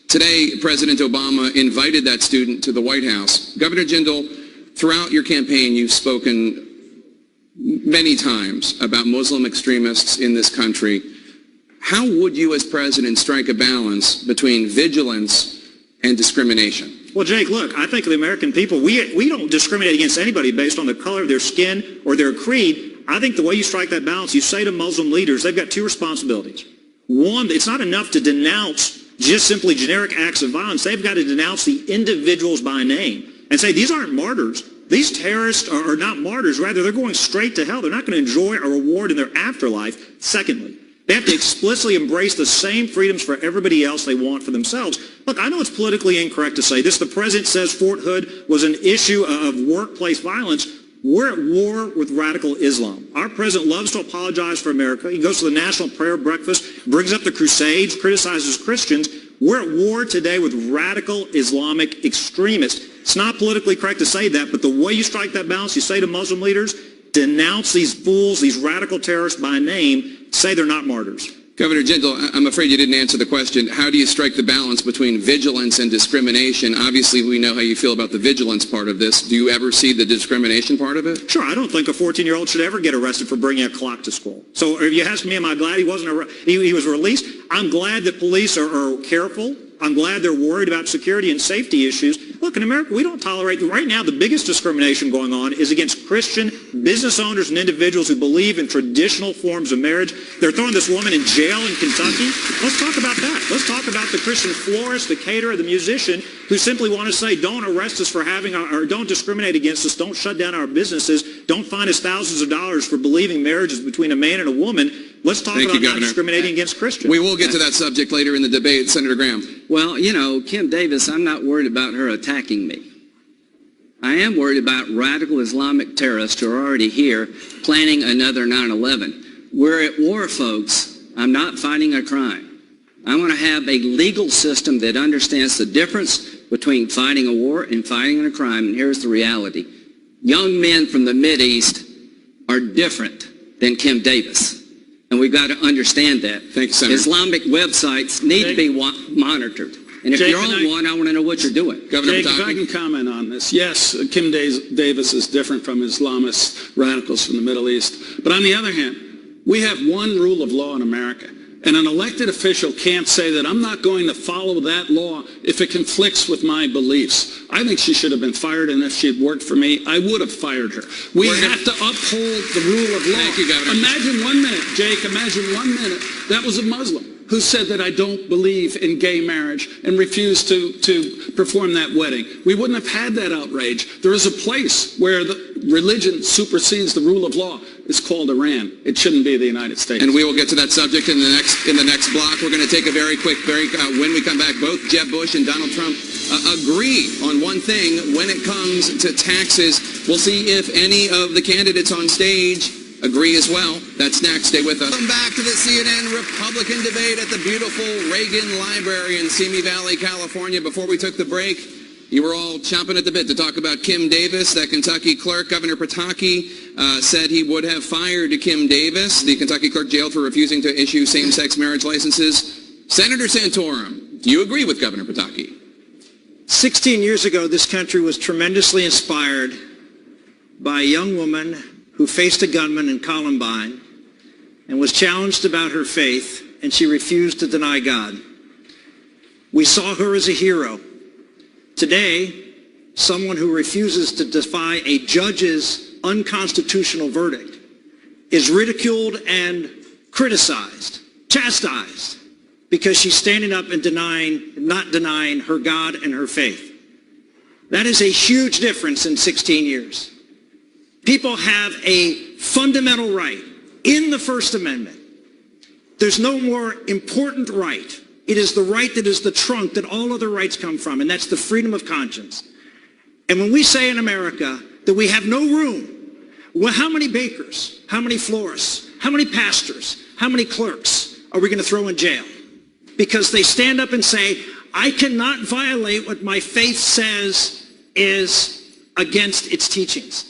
Today, President Obama invited that student to the White House. Governor Jindal, throughout your campaign, you've spoken many times about Muslim extremists in this country. How would you as president strike a balance between vigilance and discrimination? Well, Jake, look, I think the American people, we don't discriminate against anybody based on the color of their skin or their creed. I think the way you strike that balance, you say to Muslim leaders, they've got two responsibilities. One, it's not enough to denounce just simply generic acts of violence. They've got to denounce the individuals by name and say these aren't martyrs. These terrorists are not martyrs. Rather, they're going straight to hell. They're not going to enjoy a reward in their afterlife. Secondly, they have to explicitly embrace the same freedoms for everybody else they want for themselves. Look, I know it's politically incorrect to say this. The president says Fort Hood was an issue of workplace violence. We're at war with radical Islam. Our president loves to apologize for America. He goes to the National Prayer Breakfast, brings up the Crusades, criticizes Christians. We're at war today with radical Islamic extremists. It's not politically correct to say that, but the way you strike that balance, you say to Muslim leaders, denounce these fools, these radical terrorists by name, say they're not martyrs. Governor Jindal, I'm afraid you didn't answer the question. How do you strike the balance between vigilance and discrimination? Obviously, we know how you feel about the vigilance part of this. Do you ever see the discrimination part of it? Sure. I don't think a 14-year-old should ever get arrested for bringing a clock to school. So if you ask me, am I glad he was released? I'm glad that police are careful. I'm glad they're worried about security and safety issues. Look, in America, we don't tolerate, right now, the biggest discrimination going on is against Christian business owners and individuals who believe in traditional forms of marriage. They're throwing this woman in jail in Kentucky. Let's talk about that. Let's talk about the Christian florist, the caterer, the musician who simply want to say, don't arrest us for having, or don't discriminate against us, don't shut down our businesses, don't fine us thousands of dollars for believing marriage is between a man and a woman. Let's talk about not discriminating against Christians. We will get to that subject later in the debate. Senator Graham. Well, you know, Kim Davis, I'm not worried about her attacking me. I am worried about radical Islamic terrorists who are already here planning another 9/11. We're at war, folks. I'm not fighting a crime. I want to have a legal system that understands the difference between fighting a war and fighting a crime. And here's the reality. Young men from the Mideast are different than Kim Davis. And we've got to understand that. Thank you, Senator. Islamic websites need to be monitored. And if you're on one, I want to know what you're doing. Governor Jake, if I can comment on this. Yes, Kim Davis is different from Islamist radicals from the Middle East. But on the other hand, we have one rule of law in America. And an elected official can't say that I'm not going to follow that law if it conflicts with my beliefs. I think she should have been fired, and if she had worked for me, I would have fired her. We have to uphold the rule of law. Thank you, Governor. Imagine 1 minute, Jake, imagine 1 minute, that was a Muslim. who said that I don't believe in gay marriage and refused to perform that wedding. We wouldn't have had that outrage. There is a place where the religion supersedes the rule of law. It's called Iran. It shouldn't be the United States. And we will get to that subject in the next block. We're going to take a very quick break. When we come back, both Jeb Bush and Donald Trump agree on one thing when it comes to taxes. We'll see if any of the candidates on stage agree as well. That's next. Stay with us. Welcome back to the CNN Republican debate at the beautiful Reagan Library in Simi Valley, California. Before we took the break, you were all chomping at the bit to talk about Kim Davis, that Kentucky clerk. Governor Pataki said he would have fired Kim Davis, the Kentucky clerk jailed for refusing to issue same-sex marriage licenses. Senator Santorum, do you agree with Governor Pataki? 16 years ago, this country was tremendously inspired by a young woman who faced a gunman in Columbine and was challenged about her faith, and she refused to deny God. We saw her as a hero. Today, someone who refuses to defy a judge's unconstitutional verdict is ridiculed and criticized, chastised, because she's standing up and not denying her God and her faith. That is a huge difference in 16 years. People have a fundamental right in the First Amendment. There's no more important right. It is the right that is the trunk that all other rights come from, and that's the freedom of conscience. And when we say in America that we have no room, well, how many bakers, how many florists, how many pastors, how many clerks are we going to throw in jail? Because they stand up and say, I cannot violate what my faith says is against its teachings.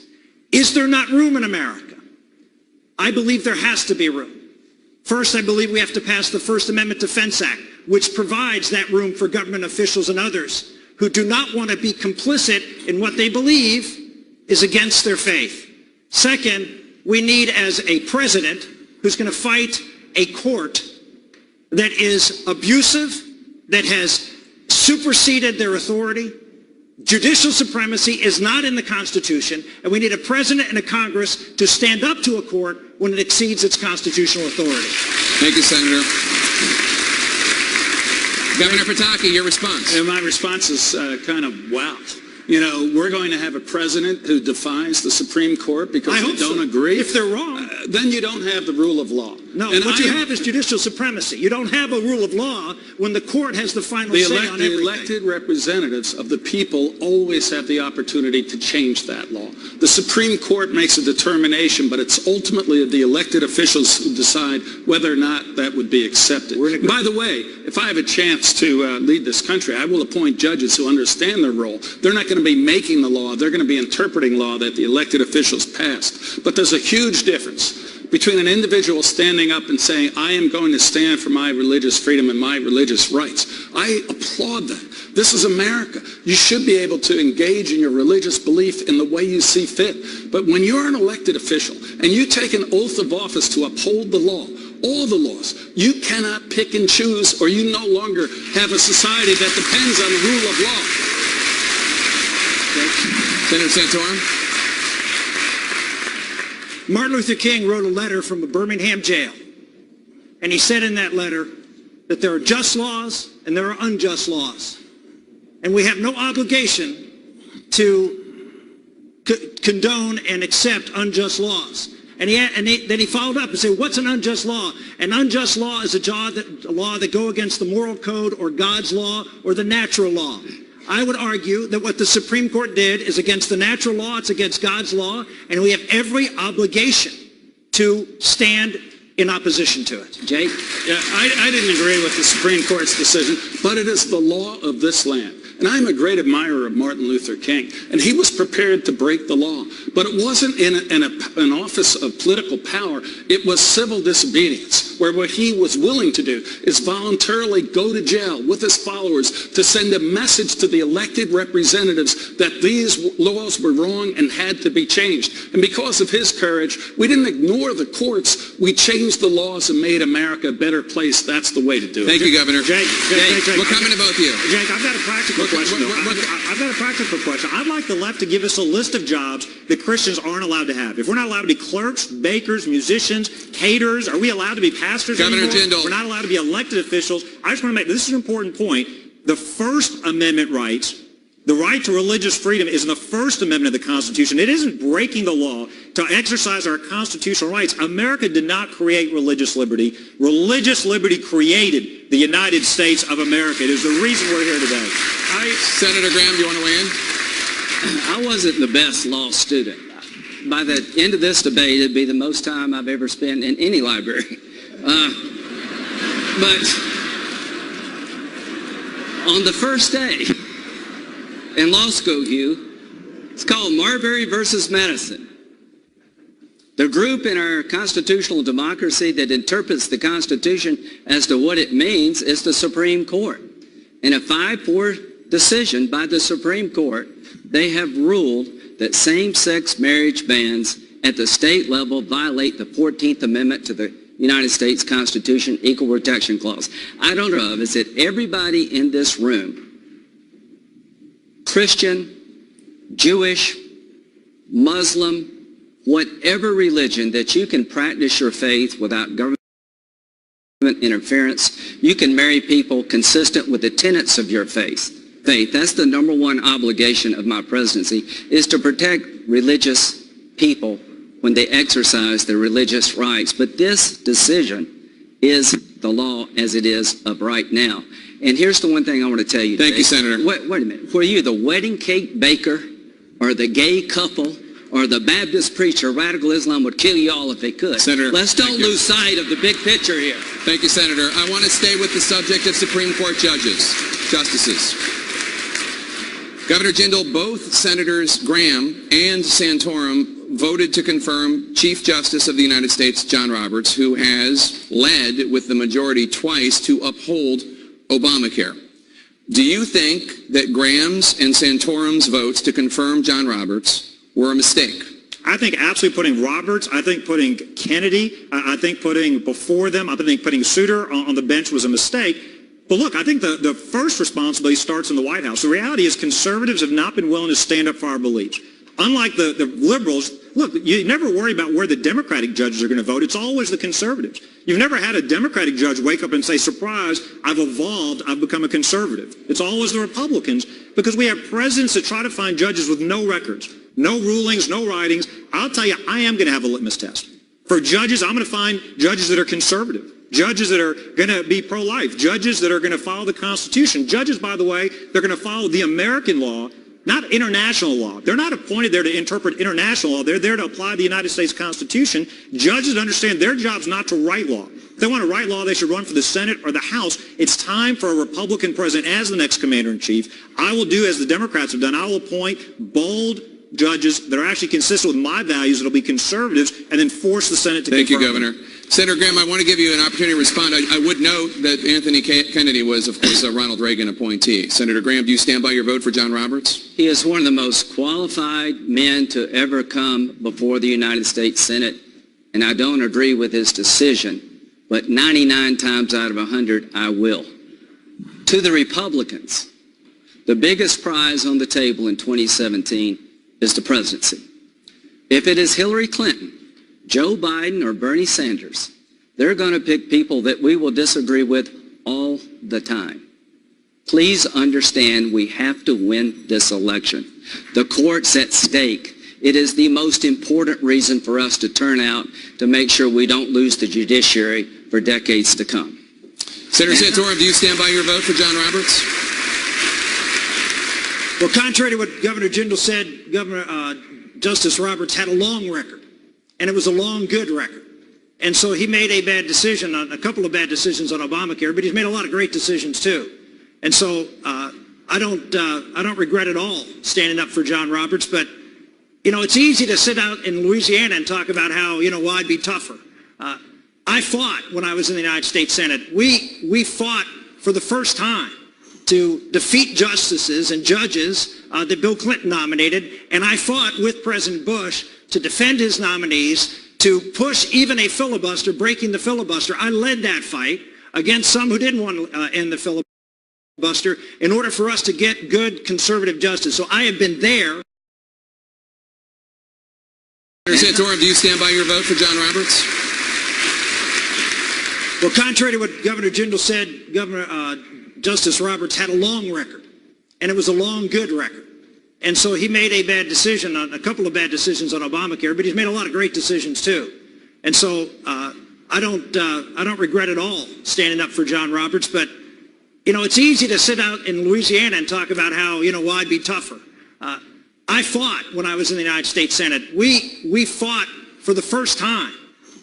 Is there not room in America? I believe there has to be room. First, I believe we have to pass the First Amendment Defense Act, which provides that room for government officials and others who do not want to be complicit in what they believe is against their faith. Second, we need as a president who's going to fight a court that is abusive, that has superseded their authority. Judicial supremacy is not in the Constitution, and we need a president and a Congress to stand up to a court when it exceeds its constitutional authority. Thank you, Senator. Governor Pataki, your response. And my response is kind of wow. You know, we're going to have a president who defies the Supreme Court because they don't agree. If they're wrong. Then you don't have the rule of law. No, and what you have is judicial supremacy. You don't have a rule of law when the court has the final say on everything. The elected representatives of the people always have the opportunity to change that law. The Supreme Court makes a determination, but it's ultimately the elected officials who decide whether or not that would be accepted. By the way, if I have a chance to lead this country, I will appoint judges who understand their role. They're not going to be making the law. They're going to be interpreting law that the elected officials passed. But there's a huge difference between an individual standing up and saying, I am going to stand for my religious freedom and my religious rights. I applaud that. This is America. You should be able to engage in your religious belief in the way you see fit. But when you're an elected official and you take an oath of office to uphold the law, all the laws, you cannot pick and choose, or you no longer have a society that depends on the rule of law. Senator Santorum. Martin Luther King wrote a letter from a Birmingham jail, and he said in that letter that there are just laws and there are unjust laws, and we have no obligation to condone and accept unjust laws. And then he followed up and said, what's an unjust law? An unjust law is a law that go against the moral code or God's law or the natural law. I would argue that what the Supreme Court did is against the natural law, it's against God's law, and we have every obligation to stand in opposition to it. Jake? Yeah, I didn't agree with the Supreme Court's decision, but it is the law of this land. And I'm a great admirer of Martin Luther King, and he was prepared to break the law. But it wasn't in an office of political power. It was civil disobedience, where what he was willing to do is voluntarily go to jail with his followers to send a message to the elected representatives that these laws were wrong and had to be changed. And because of his courage, we didn't ignore the courts. We changed the laws and made America a better place. That's the way to do it. Thank you, Governor. Jake, we're coming to both of you. Jake, I've got a practical question. I've got a practical question. I'd like the left to give us a list of jobs that Christians aren't allowed to have. If we're not allowed to be clerks, bakers, musicians, caterers, are we allowed to be pastors? pastors Governor anymore. Jindal. We're not allowed to be elected officials. I just want to make, this is an important point. The First Amendment rights, the right to religious freedom is in the First Amendment of the Constitution. It isn't breaking the law to exercise our constitutional rights. America did not create religious liberty. Religious liberty created the United States of America. It is the reason we're here today. Senator Graham, do you want to weigh in? I wasn't the best law student. By the end of this debate, it'd be the most time I've ever spent in any library. But on the first day in law school, Hugh, it's called Marbury versus Madison. The group in our constitutional democracy that interprets the Constitution as to what it means is the Supreme Court. In a 5-4 decision by the Supreme Court, they have ruled that same-sex marriage bans at the state level violate the 14th Amendment to the United States Constitution Equal Protection Clause. I don't know, is it everybody in this room, Christian, Jewish, Muslim, whatever religion, that you can practice your faith without government interference? You can marry people consistent with the tenets of your faith. That's the number one obligation of my presidency, is to protect religious people when they exercise their religious rights. But this decision is the law as it is of right now. And here's the one thing I want to tell you. Thank you, Senator. Wait a minute. Were you the wedding cake baker or the gay couple or the Baptist preacher? Radical Islam would kill you all if they could. Senator, let's don't lose sight of the big picture here. Thank you, Senator. I want to stay with the subject of Supreme Court justices. Governor Jindal, both Senators Graham and Santorum voted to confirm Chief Justice of the United States John Roberts, who has led with the majority twice to uphold Obamacare. Do you think that Graham's and Santorum's votes to confirm John Roberts were a mistake? I think absolutely putting Roberts, I think putting Kennedy, I think putting before them, I think putting Souter on the bench was a mistake. But look, I think the first responsibility starts in the White House. The reality is conservatives have not been willing to stand up for our beliefs. Unlike the liberals, look, you never worry about where the Democratic judges are going to vote. It's always the conservatives. You've never had a Democratic judge wake up and say, surprise, I've evolved, I've become a conservative. It's always the Republicans, because we have presidents that try to find judges with no records, no rulings, no writings. I'll tell you, I am going to have a litmus test. For judges, I'm going to find judges that are conservative. Judges that are going to be pro-life. Judges that are going to follow the Constitution. Judges, by the way, they're going to follow the American law, not international law. They're not appointed there to interpret international law. They're there to apply the United States Constitution. Judges understand their job's not to write law. If they want to write law, they should run for the Senate or the House. It's time for a Republican president as the next commander-in-chief. I will do as the Democrats have done. I will appoint bold judges that are actually consistent with my values, that will be conservatives, and then force the Senate to confirm. Thank you, Governor. Senator Graham, I want to give you an opportunity to respond. I would note that Anthony Kennedy was, of course, a Ronald Reagan appointee. Senator Graham, do you stand by your vote for John Roberts? He is one of the most qualified men to ever come before the United States Senate, and I don't agree with his decision, but 99 times out of 100, I will. To the Republicans, the biggest prize on the table in 2017 is the presidency. If it is Hillary Clinton, Joe Biden, or Bernie Sanders, they're going to pick people that we will disagree with all the time. Please understand, we have to win this election. The court's at stake. It is the most important reason for us to turn out to make sure we don't lose the judiciary for decades to come. Senator Santorum, do you stand by your vote for John Roberts? Well, contrary to what Governor Jindal said, Justice Roberts had a long record, and it was a long, good record. And so he made a bad decision, a couple of bad decisions on Obamacare, but he's made a lot of great decisions too. And so I don't regret at all standing up for John Roberts. But you know, it's easy to sit out in Louisiana and talk about how, well, I'd be tougher. I fought when I was in the United States Senate. We fought for the first time to defeat justices and judges that Bill Clinton nominated, and I fought with President Bush to defend his nominees, to push even a filibuster, breaking the filibuster. I led that fight against some who didn't want to end the filibuster in order for us to get good conservative justice. So I have been there. Senator Santorum, do you stand by your vote for John Roberts? Well, contrary to what Governor Jindal said, Justice Roberts had a long record, and it was a long, good record. And so he made a bad decision on a couple of bad decisions on Obamacare, but he's made a lot of great decisions too. And so I don't regret at all standing up for John Roberts. But you know, it's easy to sit out in Louisiana and talk about how, you know, well, I'd be tougher. I fought when I was in the United States Senate. We fought for the first time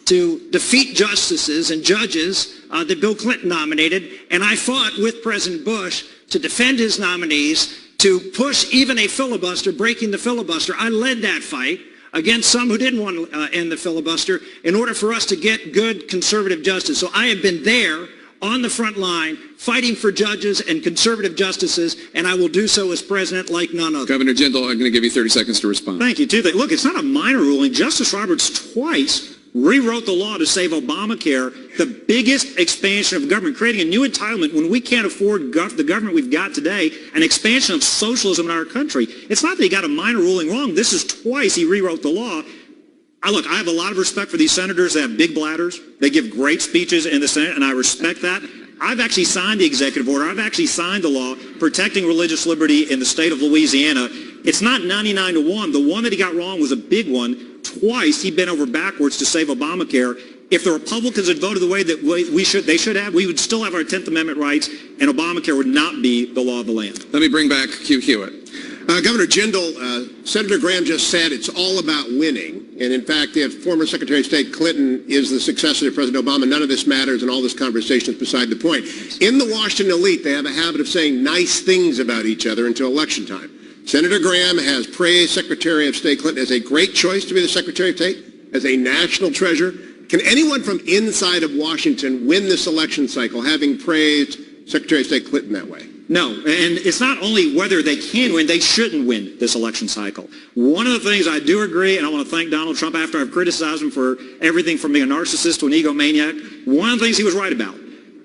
to defeat justices and judges that Bill Clinton nominated, and I fought with President Bush to defend his nominees, to push even a filibuster, breaking the filibuster. I led that fight against some who didn't want to end the filibuster in order for us to get good conservative justice. So I have been there on the front line fighting for judges and conservative justices, and I will do so as president like none other. Governor Jindal, I'm going to give you 30 seconds to respond. Thank you, too. Look, it's not a minor ruling. Justice Roberts twice rewrote the law to save Obamacare, the biggest expansion of government, creating a new entitlement when we can't afford the government we've got today, an expansion of socialism in our country. It's not that he got a minor ruling wrong. This is twice he rewrote the law. Look, I have a lot of respect for these senators that have big bladders. They give great speeches in the Senate, and I respect that. I've actually signed the executive order. I've actually signed the law protecting religious liberty in the state of Louisiana. It's not 99-1. The one that he got wrong was a big one. Twice he bent over backwards to save Obamacare. If the Republicans had voted the way that they should have, we would still have our 10th Amendment rights, and Obamacare would not be the law of the land. Let me bring back Hugh Hewitt. Governor Jindal, Senator Graham just said it's all about winning. And in fact, if former Secretary of State Clinton is the successor to President Obama, none of this matters and all this conversation is beside the point. In the Washington elite, they have a habit of saying nice things about each other until election time. Senator Graham has praised Secretary of State Clinton as a great choice to be the Secretary of State, as a national treasure. Can anyone from inside of Washington win this election cycle having praised Secretary of State Clinton that way? No, and it's not only whether they can win, they shouldn't win this election cycle. One of the things I do agree, and I want to thank Donald Trump after I've criticized him for everything from being a narcissist to an egomaniac, one of the things he was right about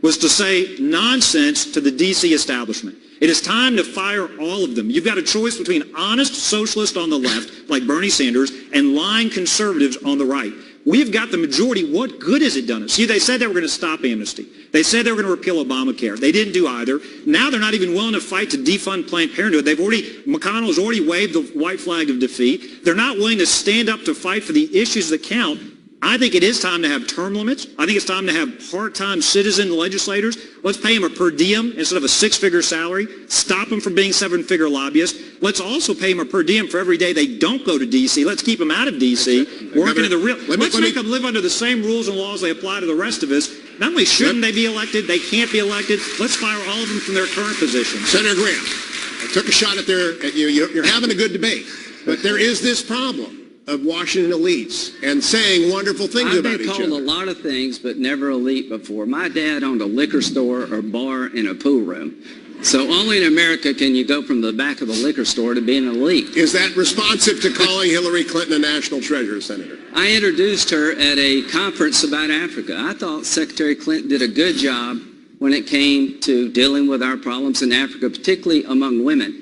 was to say nonsense to the D.C. establishment. It is time to fire all of them. You've got a choice between honest socialists on the left, like Bernie Sanders, and lying conservatives on the right. We've got the majority. What good has it done us? See, they said they were going to stop amnesty. They said they were going to repeal Obamacare. They didn't do either. Now they're not even willing to fight to defund Planned Parenthood. McConnell has already waved the white flag of defeat. They're not willing to stand up to fight for the issues that count. I think it is time to have term limits. I think it's time to have part-time citizen legislators. Let's pay them a per diem instead of a six-figure salary. Stop them from being seven-figure lobbyists. Let's also pay them a per diem for every day they don't go to D.C. Let's keep them out of D.C. Working in the real. Let's make them live under the same rules and laws they apply to the rest of us. Not only shouldn't they be elected, they can't be elected. Let's fire all of them from their current positions. Senator Graham, I took a shot at you. You're having a good debate, but there is this problem of Washington elites and saying wonderful things about each other. I've been called a lot of things, but never elite before. My dad owned a liquor store or bar and a pool room. So only in America can you go from the back of the liquor store to being an elite. Is that responsive to calling Hillary Clinton a national treasure, Senator? I introduced her at a conference about Africa. I thought Secretary Clinton did a good job when it came to dealing with our problems in Africa, particularly among women.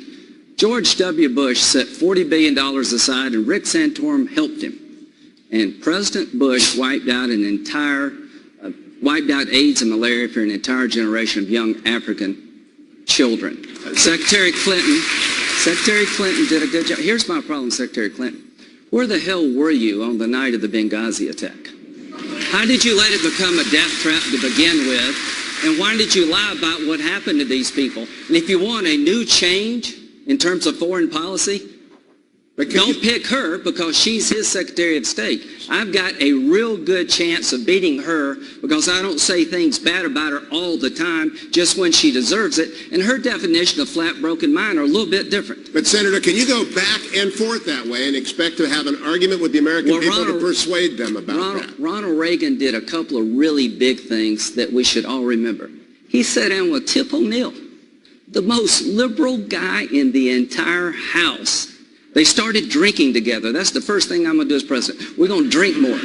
George W. Bush set $40 billion aside, and Rick Santorum helped him. And President Bush wiped out AIDS and malaria for an entire generation of young African children. Secretary Clinton did a good job. Here's my problem, Secretary Clinton. Where the hell were you on the night of the Benghazi attack? How did you let it become a death trap to begin with? And why did you lie about what happened to these people? And if you want a new change in terms of foreign policy, don't pick her because she's his Secretary of State. I've got a real good chance of beating her because I don't say things bad about her all the time, just when she deserves it. And her definition of flat broken mind are a little bit different. But Senator, can you go back and forth that way and expect to have an argument with the American people to persuade them about that? Ronald Reagan did a couple of really big things that we should all remember. He sat down with Tip O'Neill, the most liberal guy in the entire House. They started drinking together. That's the first thing I'm going to do as president. We're going to drink more. And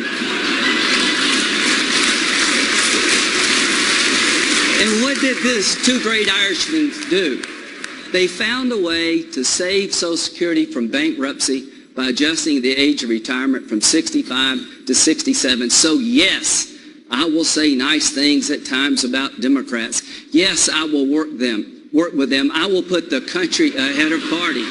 what did these two great Irishmen do? They found a way to save Social Security from bankruptcy by adjusting the age of retirement from 65 to 67. So yes, I will say nice things at times about Democrats. Yes, I will work with them. I will put the country ahead of party.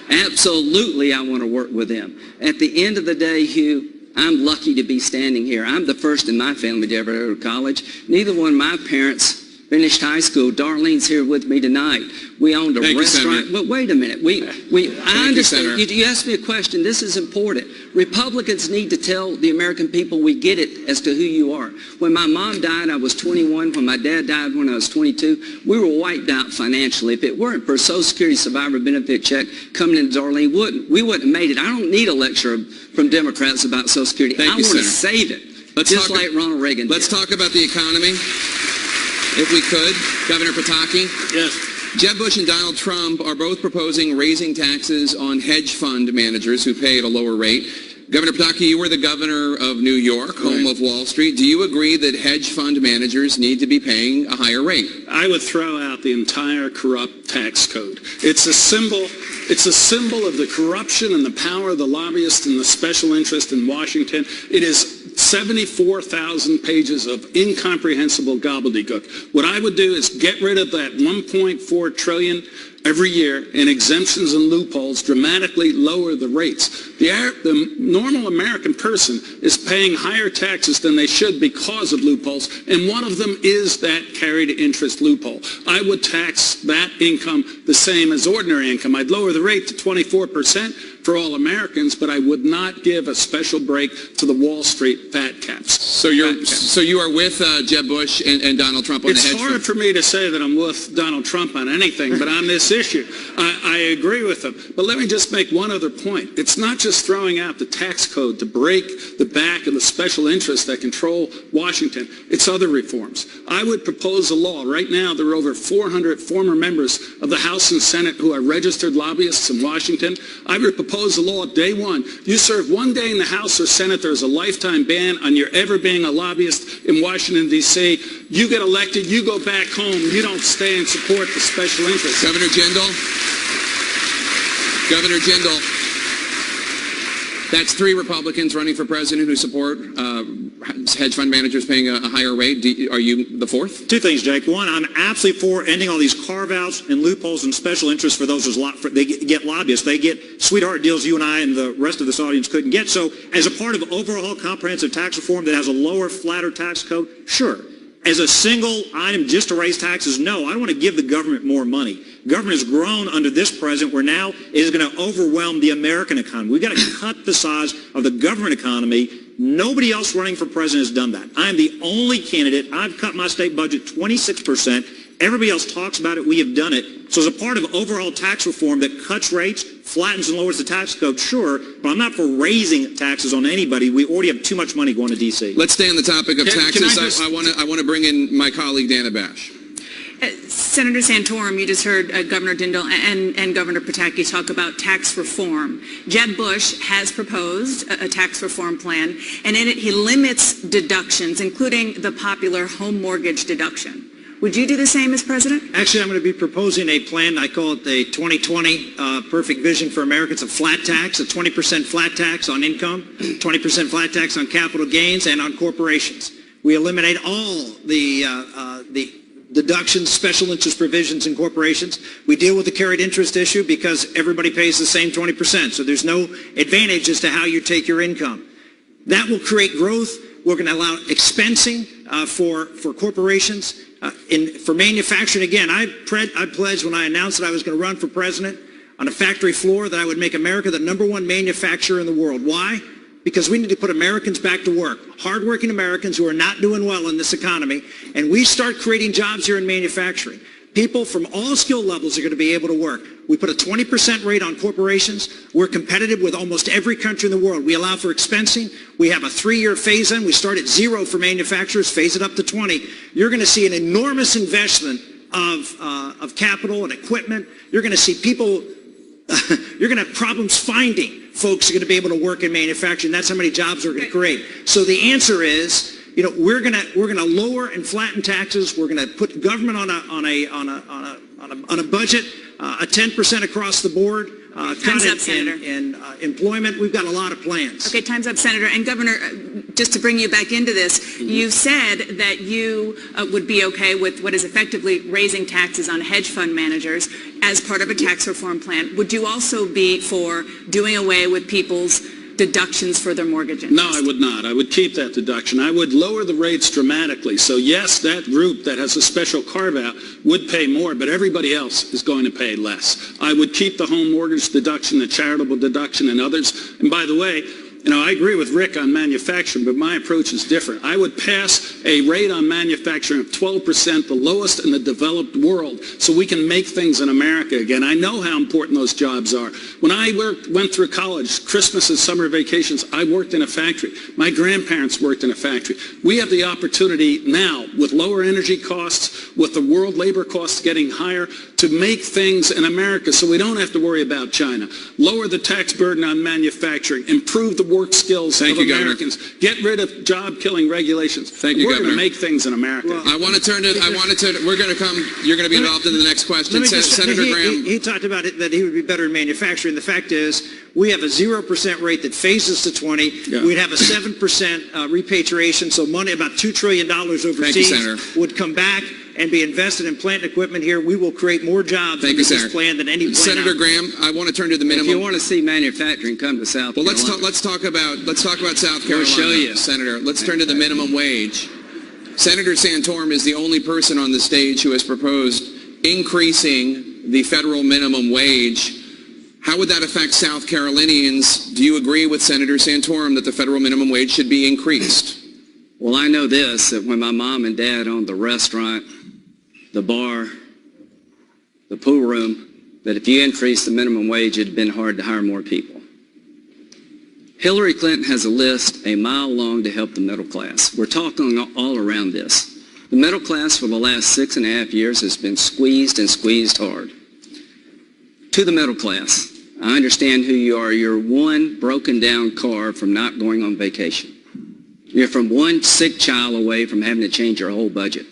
Absolutely, I want to work with them. At the end of the day, Hugh, I'm lucky to be standing here. I'm the first in my family to ever go to college. Neither one of my parents finished high school. Darlene's here with me tonight. We owned a restaurant. But wait a minute. I understand. You asked me a question. This is important. Republicans need to tell the American people we get it as to who you are. When my mom died, I was 21. When my dad died when I was 22, we were wiped out financially. If it weren't for a Social Security survivor benefit check coming into Darlene, we wouldn't have made it. I don't need a lecture from Democrats about Social Security. I want to save it. Just like Ronald Reagan did. Let's talk about the economy, if we could. Governor Pataki. Yes. Jeb Bush and Donald Trump are both proposing raising taxes on hedge fund managers who pay at a lower rate. Governor Pataki, you were the governor of New York, home of Wall Street. Do you agree that hedge fund managers need to be paying a higher rate? I would throw out the entire corrupt tax code. It's a symbol of the corruption and the power of the lobbyists and the special interest in Washington. It is 74,000 pages of incomprehensible gobbledygook. What I would do is get rid of that $1.4 trillion every year in exemptions and loopholes, dramatically lower the rates. The normal American person is paying higher taxes than they should because of loopholes, and one of them is that carried interest loophole. I would tax that income the same as ordinary income. I'd lower the rate to 24% for all Americans, but I would not give a special break to the Wall Street fat caps. So you are with Jeb Bush and Donald Trump on the hedge fund? It's hard for me to say that I'm with Donald Trump on anything, but on this issue, I agree with him. But let me just make one other point. It's not just throwing out the tax code to break the back of the special interests that control Washington. It's other reforms. I would propose a law. Right now, there are over 400 former members of the House and Senate who are registered lobbyists in Washington. I would propose a law day one. You serve one day in the House or Senate, there's a lifetime ban on your ever being a lobbyist in Washington, D.C. You get elected, you go back home. You don't stay and support the special interests. Governor Jindal. That's 3 Republicans running for president who support hedge fund managers paying a higher rate. Are you the 4th? 2 things, Jake. One, I'm absolutely for ending all these carve-outs and loopholes and special interests for those they get lobbyists. They get sweetheart deals you and I and the rest of this audience couldn't get. So as a part of overall comprehensive tax reform that has a lower, flatter tax code, sure. As a single item just to raise taxes, no. I don't want to give the government more money. Government has grown under this president where now it is going to overwhelm the American economy. We've got to cut the size of the government economy. Nobody else running for president has done that. I'm the only candidate. I've cut my state budget 26%. Everybody else talks about it. We have done it. So as a part of overall tax reform that cuts rates, flattens and lowers the tax code, sure, but I'm not for raising taxes on anybody. We already have too much money going to D.C. Let's stay on the topic of taxes. I want to bring in my colleague, Dana Bash. Senator Santorum, you just heard Governor Jindal and Governor Pataki talk about tax reform. Jeb Bush has proposed a tax reform plan, and in it he limits deductions, including the popular home mortgage deduction. Would you do the same as president? Actually, I'm going to be proposing a plan. I call it the 2020 Perfect Vision for Americans, a flat tax, a 20% flat tax on income, 20% flat tax on capital gains and on corporations. We eliminate all the deductions, special interest provisions in corporations. We deal with the carried interest issue because everybody pays the same 20%. So there's no advantage as to how you take your income. That will create growth. We're going to allow expensing for corporations. For manufacturing, again, I pledged when I announced that I was going to run for president on a factory floor that I would make America the #1 manufacturer in the world. Why? Because we need to put Americans back to work, hardworking Americans who are not doing well in this economy, and we start creating jobs here in manufacturing. People from all skill levels are going to be able to work. We put a 20% rate on corporations. We're competitive with almost every country in the world. We allow for expensing. We have a 3-year phase-in. We start at 0 for manufacturers, phase it up to 20. You're going to see an enormous investment of capital and equipment. You're going to see people, you're going to have problems finding folks who are going to be able to work in manufacturing. That's how many jobs we're going to create. So the answer is you know, we're gonna lower and flatten taxes. We're gonna put government on a budget, a 10% across the board. Time's up, Senator. In employment. We've got a lot of plans. Okay, time's up, Senator. And Governor, just to bring you back into this, you said that you would be okay with what is effectively raising taxes on hedge fund managers as part of a tax reform plan. Would you also be for doing away with people's deductions for their mortgage interest? No, I would not. I would keep that deduction. I would lower the rates dramatically. So yes, that group that has a special carve-out would pay more, but everybody else is going to pay less. I would keep the home mortgage deduction, the charitable deduction, and others. And by the way, you know, I agree with Rick on manufacturing, but my approach is different. I would pass a rate on manufacturing of 12%, the lowest in the developed world, so we can make things in America again. I know how important those jobs are. When I went through college, Christmas and summer vacations, I worked in a factory. My grandparents worked in a factory. We have the opportunity now, with lower energy costs, with the world labor costs getting higher, to make things in America so we don't have to worry about China. Lower the tax burden on manufacturing, improve the work skills of Americans, get rid of job-killing regulations. Thank you, We're Governor. going to make things in America. Well, we're going to come, you're going to be involved in the next question. Senator Graham. He talked about it, that he would be better in manufacturing. The fact is, we have a 0% rate that phases to 20. Yeah. We'd have a 7% repatriation, so money, about $2 trillion overseas, would come back and be invested in plant and equipment here. We will create more jobs under this plan than any plan. Senator Graham, I want to turn to the minimum. If you want to see manufacturing, come to South Carolina. Let's talk about South Carolina. We'll show you. Senator, let's turn to the minimum wage. Senator Santorum is the only person on the stage who has proposed increasing the federal minimum wage. How would that affect South Carolinians? Do you agree with Senator Santorum that the federal minimum wage should be increased? Well, I know this, that when my mom and dad owned the restaurant, the bar, the pool room, that if you increased the minimum wage, it'd been hard to hire more people. Hillary Clinton has a list a mile long to help the middle class. We're talking all around this. The middle class for the last 6.5 years has been squeezed and squeezed hard. To the middle class, I understand who you are. You're one broken down car from not going on vacation. You're from one sick child away from having to change your whole budget.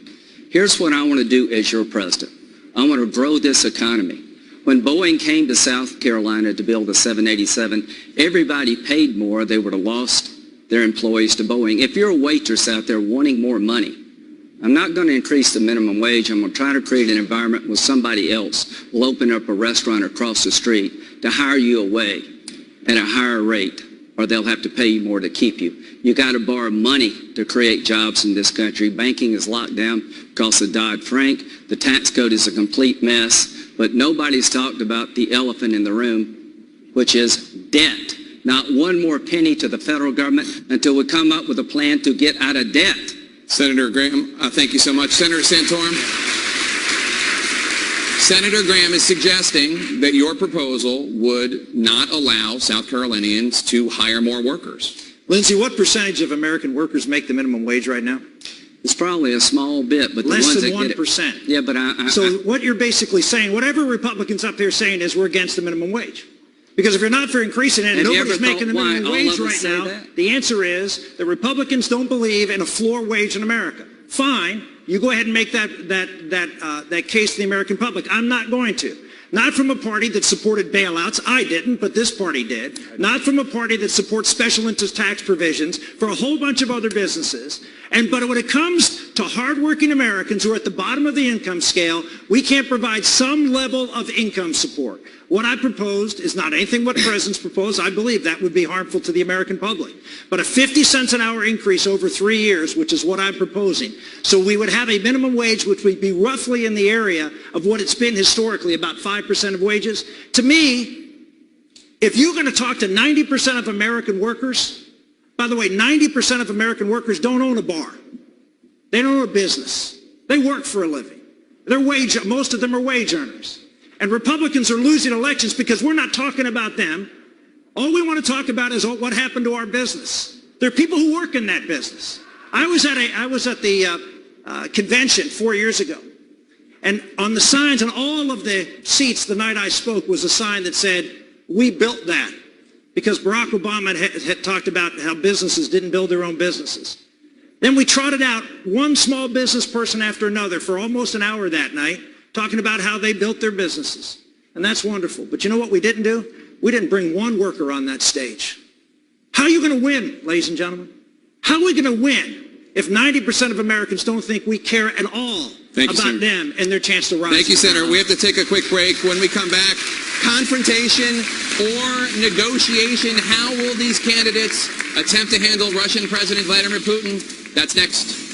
Here's what I want to do as your president. I want to grow this economy. When Boeing came to South Carolina to build a 787, everybody paid more. They would have lost their employees to Boeing. If you're a waitress out there wanting more money, I'm not going to increase the minimum wage. I'm going to try to create an environment where somebody else will open up a restaurant across the street to hire you away at a higher rate, or they'll have to pay you more to keep you. You got to borrow money to create jobs in this country. Banking is locked down because of Dodd-Frank. The tax code is a complete mess. But nobody's talked about the elephant in the room, which is debt. Not one more penny to the federal government until we come up with a plan to get out of debt. Senator Graham, thank you so much. Senator Santorum. Senator Graham is suggesting that your proposal would not allow South Carolinians to hire more workers. Lindsay, what percentage of American workers make the minimum wage right now? It's probably a small bit, but less the ones than that 1%. Get it, yeah, but so what you're basically saying, whatever Republicans up here saying is we're against the minimum wage. Because if you're not for increasing it and nobody's making the minimum wage right now, the answer is the Republicans don't believe in a floor wage in America. Fine, you go ahead and make that case to the American public. I'm not going to. Not from a party that supported bailouts. I didn't, but this party did. Not from a party that supports special interest tax provisions for a whole bunch of other businesses. But when it comes to hardworking Americans who are at the bottom of the income scale, we can't provide some level of income support. What I proposed is not anything what presidents proposed. I believe that would be harmful to the American public. But a 50 cents an hour increase over 3 years, which is what I'm proposing. So we would have a minimum wage which would be roughly in the area of what it's been historically, about 5% of wages. To me, if you're going to talk to 90% of American workers, by the way, 90% of American workers don't own a bar. They don't own a business. They work for a living. Most of them are wage earners. And Republicans are losing elections because we're not talking about them. All we want to talk about is what happened to our business. There are people who work in that business. I was at the convention 4 years ago, and on the signs on all of the seats the night I spoke was a sign that said, "We built that," because Barack Obama had talked about how businesses didn't build their own businesses. Then we trotted out one small business person after another for almost an hour that night, talking about how they built their businesses. And that's wonderful. But you know what we didn't do? We didn't bring one worker on that stage. How are you going to win, ladies and gentlemen? How are we going to win if 90% of Americans don't think we care at all about them and their chance to rise? Thank you, Senator. We have to take a quick break. When we come back, confrontation or negotiation, how will these candidates attempt to handle Russian President Vladimir Putin? That's next.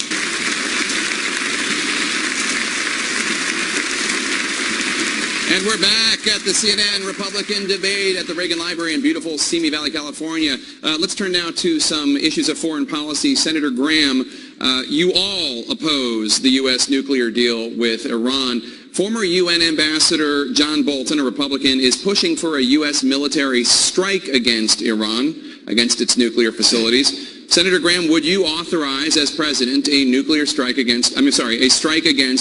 And we're back at the CNN Republican debate at the Reagan Library in beautiful Simi Valley, California. Let's turn now to some issues of foreign policy. Senator Graham, you all oppose the U.S. nuclear deal with Iran. Former UN Ambassador John Bolton, a Republican, is pushing for a U.S. military strike against Iran, against its nuclear facilities. Senator Graham, would you authorize, as president, a strike against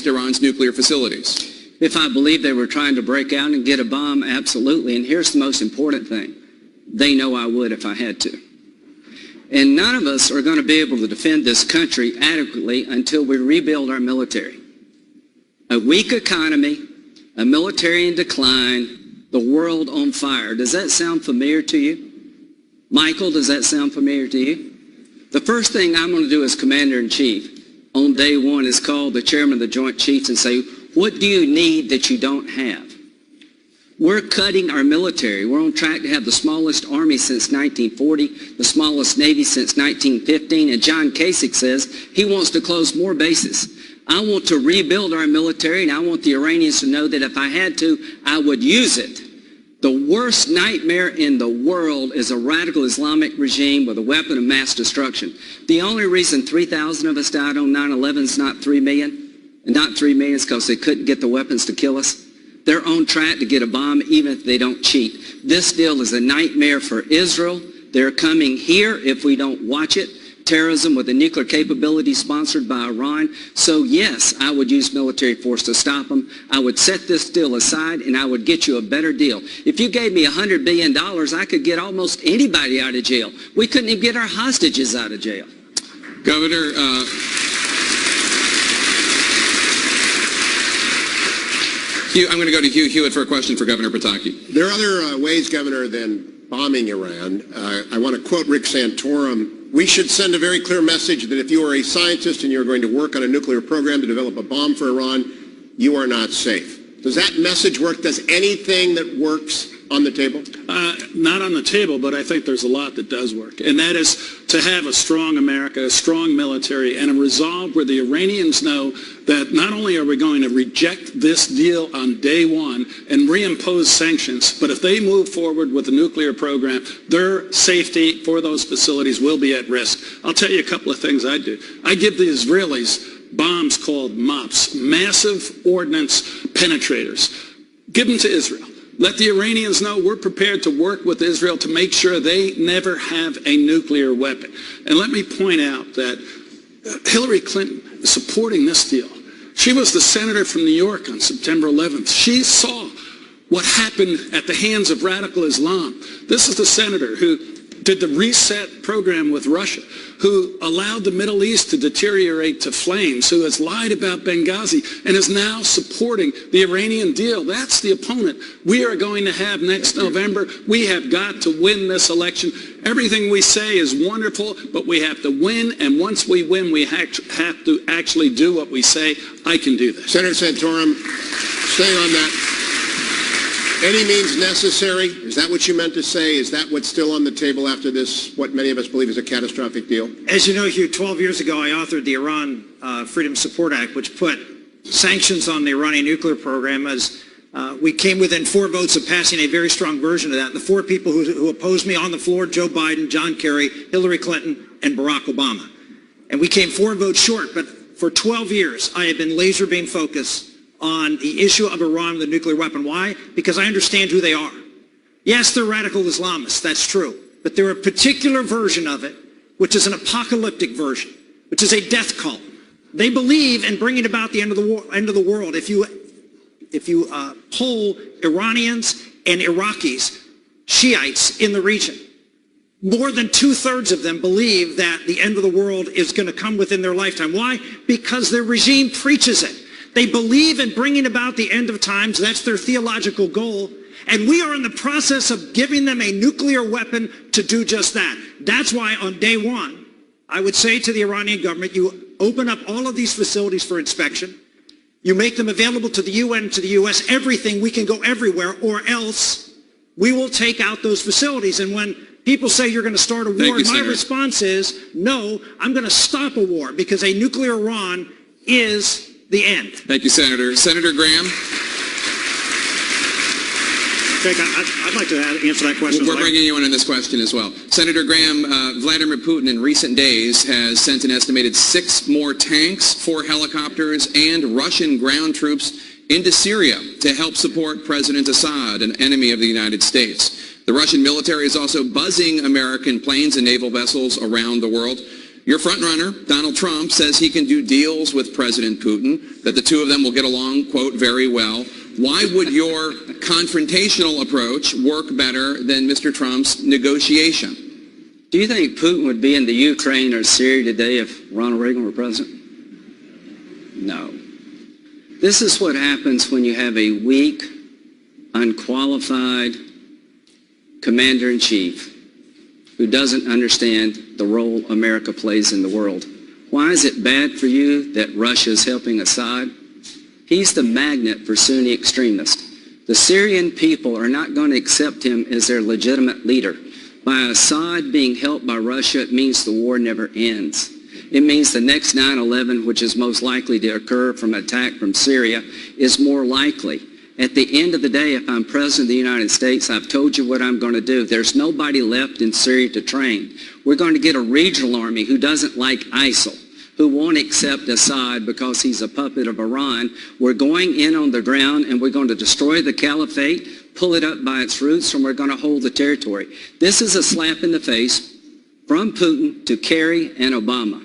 Iran's nuclear facilities? If I believe they were trying to break out and get a bomb, absolutely. And here's the most important thing. They know I would if I had to. And none of us are going to be able to defend this country adequately until we rebuild our military. A weak economy, a military in decline, the world on fire. Does that sound familiar to you? Michael, does that sound familiar to you? The first thing I'm going to do as Commander-in-Chief on day one is call the Chairman of the Joint Chiefs and say, what do you need that you don't have? We're cutting our military. We're on track to have the smallest army since 1940, the smallest Navy since 1915, and John Kasich says he wants to close more bases. I want to rebuild our military, and I want the Iranians to know that if I had to, I would use it. The worst nightmare in the world is a radical Islamic regime with a weapon of mass destruction. The only reason 3,000 of us died on 9/11 is not 3 million. And not 3 million is because they couldn't get the weapons to kill us. They're on track to get a bomb even if they don't cheat. This deal is a nightmare for Israel. They're coming here if we don't watch it. Terrorism with a nuclear capability sponsored by Iran. So yes, I would use military force to stop them. I would set this deal aside and I would get you a better deal. If you gave me $100 billion, I could get almost anybody out of jail. We couldn't even get our hostages out of jail. Governor, I'm going to go to Hugh Hewitt for a question for Governor Pataki. There are other ways, Governor, than bombing Iran. I want to quote Rick Santorum. We should send a very clear message that if you are a scientist and you're going to work on a nuclear program to develop a bomb for Iran, you are not safe. Does that message work? Does anything that works on the table? Not on the table, but I think there's a lot that does work. And that is to have a strong America, a strong military, and a resolve where the Iranians know that not only are we going to reject this deal on day one and reimpose sanctions, but if they move forward with the nuclear program, their safety for those facilities will be at risk. I'll tell you a couple of things I do. I give the Israelis bombs called MOPs, massive ordnance penetrators. Give them to Israel. Let the Iranians know we're prepared to work with Israel to make sure they never have a nuclear weapon. And let me point out that Hillary Clinton is supporting this deal. She was the senator from New York on September 11th. She saw what happened at the hands of radical Islam. This is the senator who did the reset program with Russia, who allowed the Middle East to deteriorate to flames, who has lied about Benghazi and is now supporting the Iranian deal. That's the opponent we are going to have next November. We have got to win this election. Everything we say is wonderful, but we have to win, and once we win, we have to actually do what we say. I can do this. Senator Santorum, stay on that. Any means necessary? Is that what you meant to say? Is that what's still on the table after this, what many of us believe is a catastrophic deal? As you know, Hugh, 12 years ago, I authored the Iran Freedom Support Act, which put sanctions on the Iranian nuclear program as we came within 4 votes of passing a very strong version of that. And the 4 people who opposed me on the floor, Joe Biden, John Kerry, Hillary Clinton, and Barack Obama. And we came 4 votes short, but for 12 years, I have been laser beam focused on the issue of Iran with a nuclear weapon. Why? Because I understand who they are. Yes, they're radical Islamists, that's true. But they're a particular version of it, which is an apocalyptic version, which is a death cult. They believe in bringing about the end of the world. If you poll Iranians and Iraqis, Shiites in the region, More than 2/3 of them believe that the end of the world is going to come within their lifetime. Why? Because their regime preaches it. They believe in bringing about the end of times. That's their theological goal. And we are in the process of giving them a nuclear weapon to do just that. That's why on day one, I would say to the Iranian government, you open up all of these facilities for inspection. You make them available to the UN, to the US, everything. We can go everywhere, or else we will take out those facilities. And when people say you're going to start a war, my response is, no, I'm going to stop a war, because a nuclear Iran is the end. Thank you, Senator. Senator Graham? Jake, I'd like to answer that question. We're bringing you in on this question as well. Senator Graham, Vladimir Putin in recent days has sent an estimated 6 more tanks, 4 helicopters, and Russian ground troops into Syria to help support President Assad, an enemy of the United States. The Russian military is also buzzing American planes and naval vessels around the world. Your frontrunner, Donald Trump, says he can do deals with President Putin, that the two of them will get along, quote, very well. Why would your confrontational approach work better than Mr. Trump's negotiation? Do you think Putin would be in the Ukraine or Syria today if Ronald Reagan were president? No. This is what happens when you have a weak, unqualified commander-in-chief who doesn't understand the role America plays in the world. Why is it bad for you that Russia is helping Assad? He's the magnet for Sunni extremists. The Syrian people are not going to accept him as their legitimate leader. By Assad being helped by Russia, it means the war never ends. It means the next 9/11, which is most likely to occur from an attack from Syria, is more likely. At the end of the day, if I'm president of the United States, I've told you what I'm going to do. There's nobody left in Syria to train. We're going to get a regional army who doesn't like ISIL, who won't accept Assad because he's a puppet of Iran. We're going in on the ground and we're going to destroy the caliphate, pull it up by its roots, and we're going to hold the territory. This is a slap in the face from Putin to Kerry and Obama.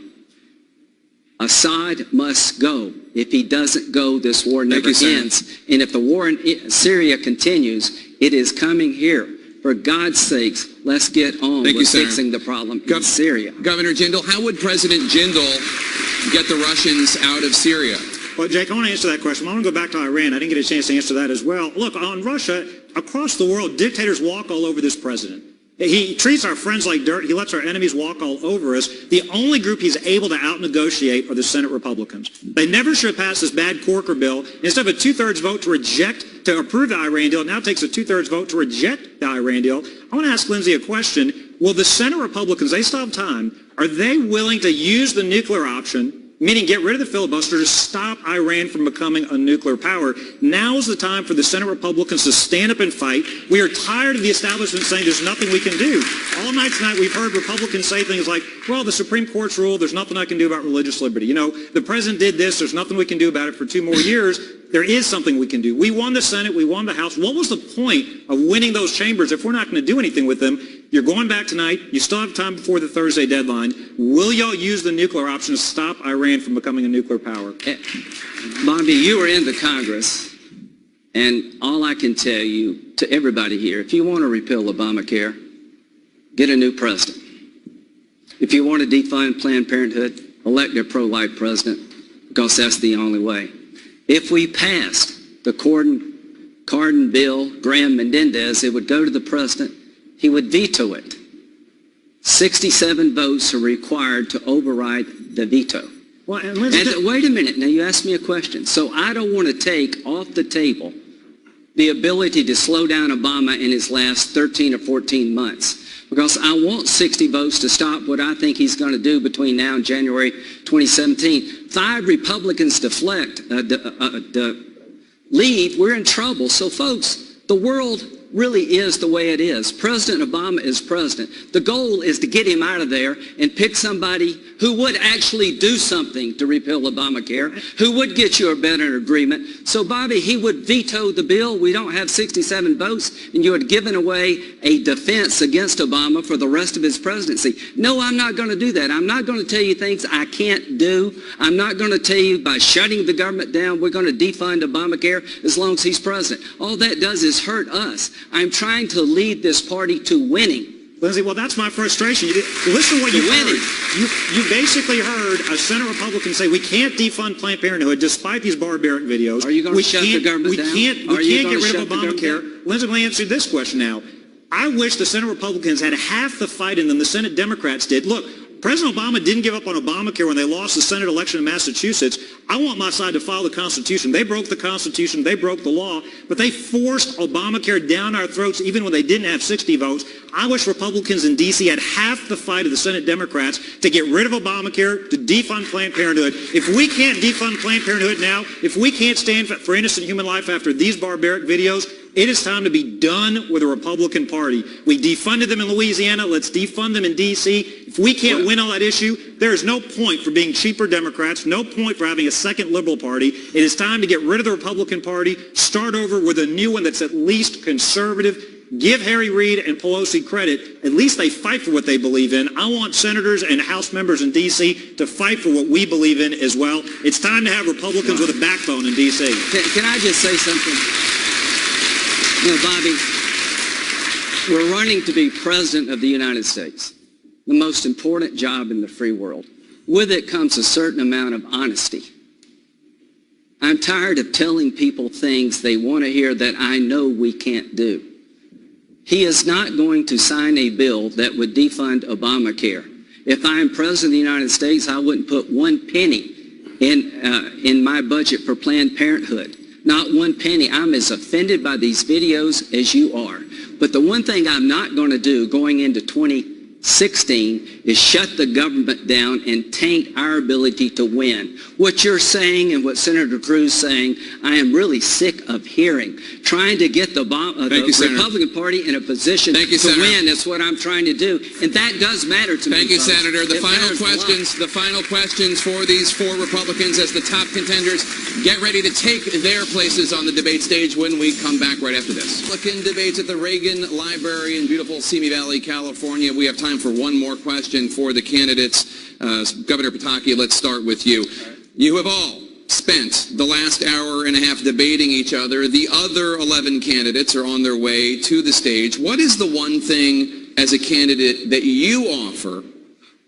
Assad must go. If he doesn't go, this war never ends. And if the war in Syria continues, it is coming here. For God's sakes, let's get on with fixing the problem in Syria. Governor Jindal, how would President Jindal get the Russians out of Syria? Well, Jake, I want to answer that question. I want to go back to Iran. I didn't get a chance to answer that as well. Look, on Russia, across the world, dictators walk all over this president. He treats our friends like dirt. He lets our enemies walk all over us. The only group he's able to out-negotiate are the Senate Republicans. They never should have passed this bad Corker bill. Instead of a 2/3 vote to approve the Iran deal, it now takes a 2/3 vote to reject the Iran deal. I want to ask Lindsey a question. Will the Senate Republicans, they still have time, are they willing to use the nuclear option, meaning get rid of the filibuster, to stop Iran from becoming a nuclear power? Now's the time for the Senate Republicans to stand up and fight. We are tired of the establishment saying there's nothing we can do. All night tonight we've heard Republicans say things like, well, the Supreme Court's ruled, there's nothing I can do about religious liberty. You know, the president did this, there's nothing we can do about it for 2 more years. There is something we can do. We won the Senate, we won the House. What was the point of winning those chambers if we're not going to do anything with them? You're going back tonight. You still have time before the Thursday deadline. Will y'all use the nuclear option to stop Iran from becoming a nuclear power? Bobby, you were in the Congress, and all I can tell you to everybody here, if you want to repeal Obamacare, get a new president. If you want to defund Planned Parenthood, elect a pro-life president, because that's the only way. If we passed the Cardin bill, Graham-Mendez, it would go to the president. He would veto it. 67 votes are required to override the veto. Well, and wait a minute. Now, you asked me a question. So I don't want to take off the table the ability to slow down Obama in his last 13 or 14 months, because I want 60 votes to stop what I think he's going to do between now and January 2017. 5 Republicans leave, we're in trouble. So, folks, the world really is the way it is. President Obama is president. The goal is to get him out of there and pick somebody who would actually do something to repeal Obamacare, who would get you a better agreement. So, Bobby, he would veto the bill. We don't have 67 votes, and you had given away a defense against Obama for the rest of his presidency. No, I'm not going to do that. I'm not going to tell you things I can't do. I'm not going to tell you by shutting the government down, we're going to defund Obamacare as long as he's president. All that does is hurt us. I'm trying to lead this party to winning. Lindsey, well, that's my frustration. Listen to what you heard. You basically heard a Senate Republican say we can't defund Planned Parenthood despite these barbaric videos. Are you going to shut the government down? We can't get rid of Obamacare. Lindsey, let me answer this question now. I wish the Senate Republicans had half the fight in them the Senate Democrats did. Look, President Obama didn't give up on Obamacare when they lost the Senate election in Massachusetts. I want my side to follow the Constitution. They broke the Constitution. They broke the law. But they forced Obamacare down our throats even when they didn't have 60 votes. I wish Republicans in D.C. had half the fight of the Senate Democrats to get rid of Obamacare, to defund Planned Parenthood. If we can't defund Planned Parenthood now, if we can't stand for innocent human life after these barbaric videos, it is time to be done with the Republican Party. We defunded them in Louisiana. Let's defund them in D.C. If we can't win on that issue, there is no point for being cheaper Democrats, no point for having a second liberal party. It is time to get rid of the Republican Party, start over with a new one that's at least conservative. Give Harry Reid and Pelosi credit. At least they fight for what they believe in. I want senators and House members in D.C. to fight for what we believe in as well. It's time to have Republicans with a backbone in D.C. Can I just say something? You know, Bobby, we're running to be President of the United States, the most important job in the free world. With it comes a certain amount of honesty. I'm tired of telling people things they want to hear that I know we can't do. He is not going to sign a bill that would defund Obamacare. If I am President of the United States, I wouldn't put one penny in my budget for Planned Parenthood. Not one penny. I'm as offended by these videos as you are. But the one thing I'm not going to do going into 2016 is shut the government down and taint our ability to win. What you're saying and what Senator Cruz is saying, I am really sick of hearing. Trying to get the Republican Party in a position to win. That's what I'm trying to do. And that does matter to me. Thank you, Senator. The final questions for these four Republicans as the top contenders. Get ready to take their places on the debate stage when we come back right after this. Republican debates at the Reagan Library in beautiful Simi Valley, California. We have time for one more question for the candidates. Governor Pataki, let's start with you. You have all spent the last hour and a half debating each other. The other 11 candidates are on their way to the stage. What is the one thing as a candidate that you offer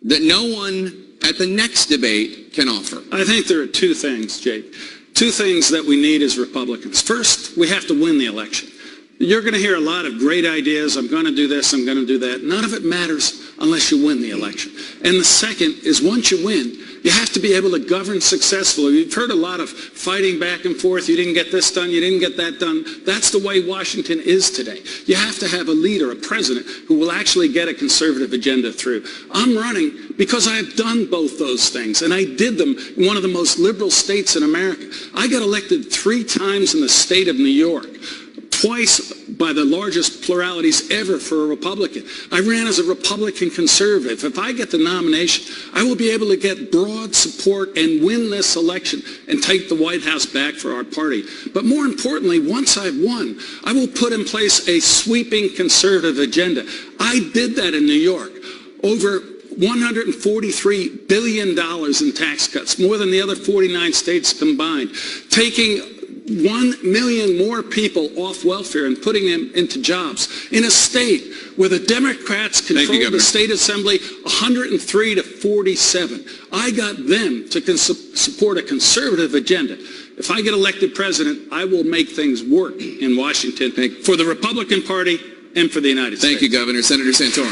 that no one at the next debate can offer? I think there are two things, Jake. Two things that we need as Republicans. First, we have to win the election. You're going to hear a lot of great ideas. I'm going to do this, I'm going to do that. None of it matters unless you win the election. And the second is once you win, you have to be able to govern successfully. You've heard a lot of fighting back and forth. You didn't get this done. You didn't get that done. That's the way Washington is today. You have to have a leader, a president, who will actually get a conservative agenda through. I'm running because I have done both those things, and I did them in one of the most liberal states in America. I got elected 3 times in the state of New York. Twice by the largest pluralities ever for a Republican. I ran as a Republican conservative. If I get the nomination, I will be able to get broad support and win this election and take the White House back for our party. But more importantly, once I've won, I will put in place a sweeping conservative agenda. I did that in New York. Over $143 billion in tax cuts, more than the other 49 states combined, taking 1 million more people off welfare and putting them into jobs in a state where the Democrats control the state assembly 103 to 47. I got them to support a conservative agenda. If I get elected president, I will make things work in Washington for the Republican Party and for the United States. Thank you, Governor. Senator Santorum.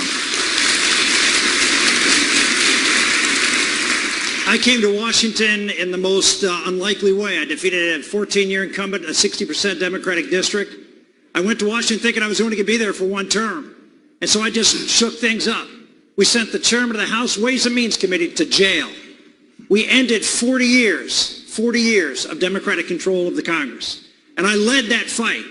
I came to Washington in the most unlikely way. I defeated a 14-year incumbent, a 60% Democratic district. I went to Washington thinking I was only going to be there for 1 term. And so I just shook things up. We sent the chairman of the House Ways and Means Committee to jail. We ended 40 years of Democratic control of the Congress. And I led that fight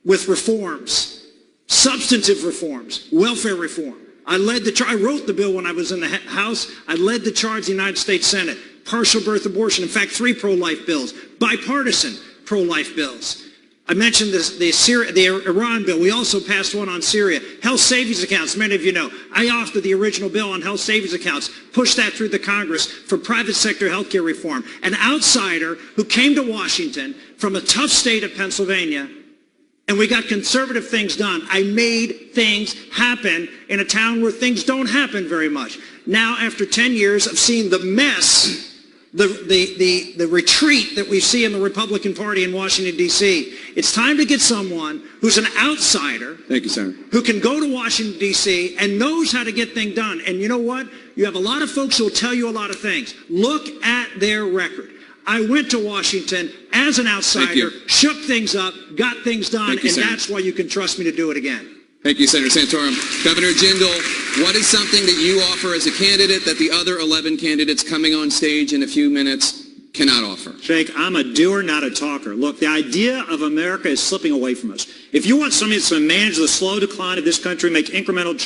with reforms, substantive reforms, welfare reform. I wrote the bill when I was in the House. I led the charge in the United States Senate. Partial birth abortion. In fact, 3 pro-life bills. Bipartisan pro-life bills. I mentioned the Iran bill. We also passed one on Syria. Health savings accounts, many of you know. I authored the original bill on health savings accounts, pushed that through the Congress for private sector health care reform. An outsider who came to Washington from a tough state of Pennsylvania and we got conservative things done. I made things happen in a town where things don't happen very much. Now, after 10 years of seeing the mess, the retreat that we see in the Republican Party in Washington, D.C., it's time to get someone who's an outsider. Thank you, Senator. Who can go to Washington, D.C. and knows how to get things done. And you know what? You have a lot of folks who will tell you a lot of things. Look at their record. I went to Washington as an outsider, shook things up, got things done, and that's why you can trust me to do it again. Thank you, Senator Santorum. Governor Jindal, what is something that you offer as a candidate that the other 11 candidates coming on stage in a few minutes cannot offer? Jake, I'm a doer, not a talker. Look, the idea of America is slipping away from us. If you want somebody that's going to manage the slow decline of this country, make incremental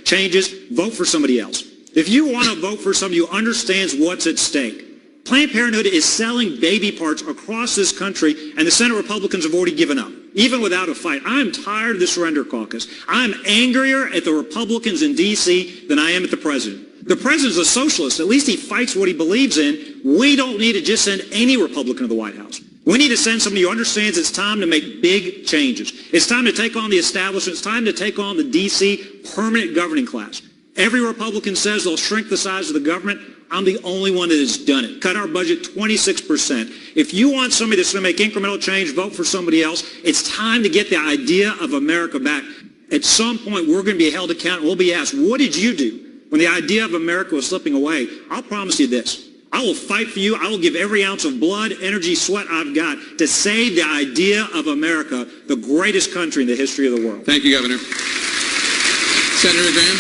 changes, vote for somebody else. If you want to vote for somebody who understands what's at stake, Planned Parenthood is selling baby parts across this country, and the Senate Republicans have already given up, even without a fight. I'm tired of the surrender caucus. I'm angrier at the Republicans in D.C. than I am at the president. The president's a socialist. At least he fights what he believes in. We don't need to just send any Republican to the White House. We need to send somebody who understands it's time to make big changes. It's time to take on the establishment. It's time to take on the D.C. permanent governing class. Every Republican says they'll shrink the size of the government. I'm the only one that has done it. Cut our budget 26%. If you want somebody that's going to make incremental change, vote for somebody else. It's time to get the idea of America back. At some point, we're going to be held accountable. We'll be asked, what did you do when the idea of America was slipping away? I'll promise you this. I will fight for you. I will give every ounce of blood, energy, sweat I've got to save the idea of America, the greatest country in the history of the world. Thank you, Governor. Senator Graham.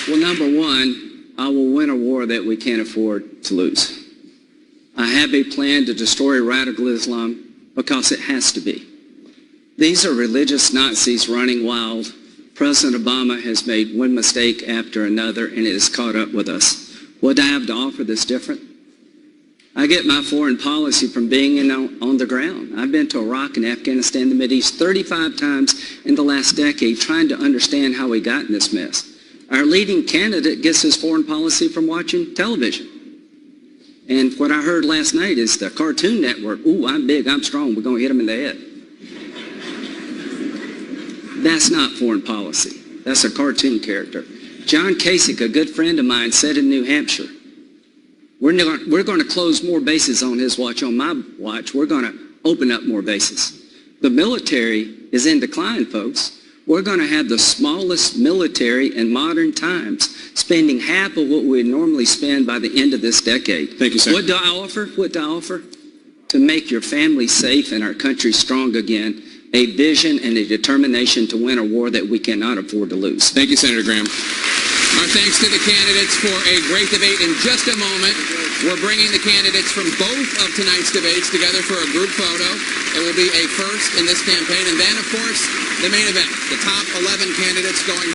Well, number one, I will win a war that we can't afford to lose. I have a plan to destroy radical Islam because it has to be. These are religious Nazis running wild. President Obama has made one mistake after another, and it has caught up with us. What do I have to offer that's different? I get my foreign policy from being on the ground. I've been to Iraq and Afghanistan, the Mideast 35 times in the last decade trying to understand how we got in this mess. Our leading candidate gets his foreign policy from watching television. And what I heard last night is the Cartoon Network, ooh, I'm big, I'm strong, we're going to hit him in the head. That's not foreign policy. That's a cartoon character. John Kasich, a good friend of mine, said in New Hampshire, we're going to close more bases on his watch. On my watch, we're going to open up more bases. The military is in decline, folks. We're going to have the smallest military in modern times, spending half of what we normally spend by the end of this decade. Thank you, sir. What do I offer? What do I offer? To make your family safe and our country strong again. A vision and a determination to win a war that we cannot afford to lose. Thank you, Senator Graham. Our thanks to the candidates for a great debate. In just a moment, we're bringing the candidates from both of tonight's debates together for a group photo. It will be a first in this campaign. And then, of course, the main event, the top 11 candidates going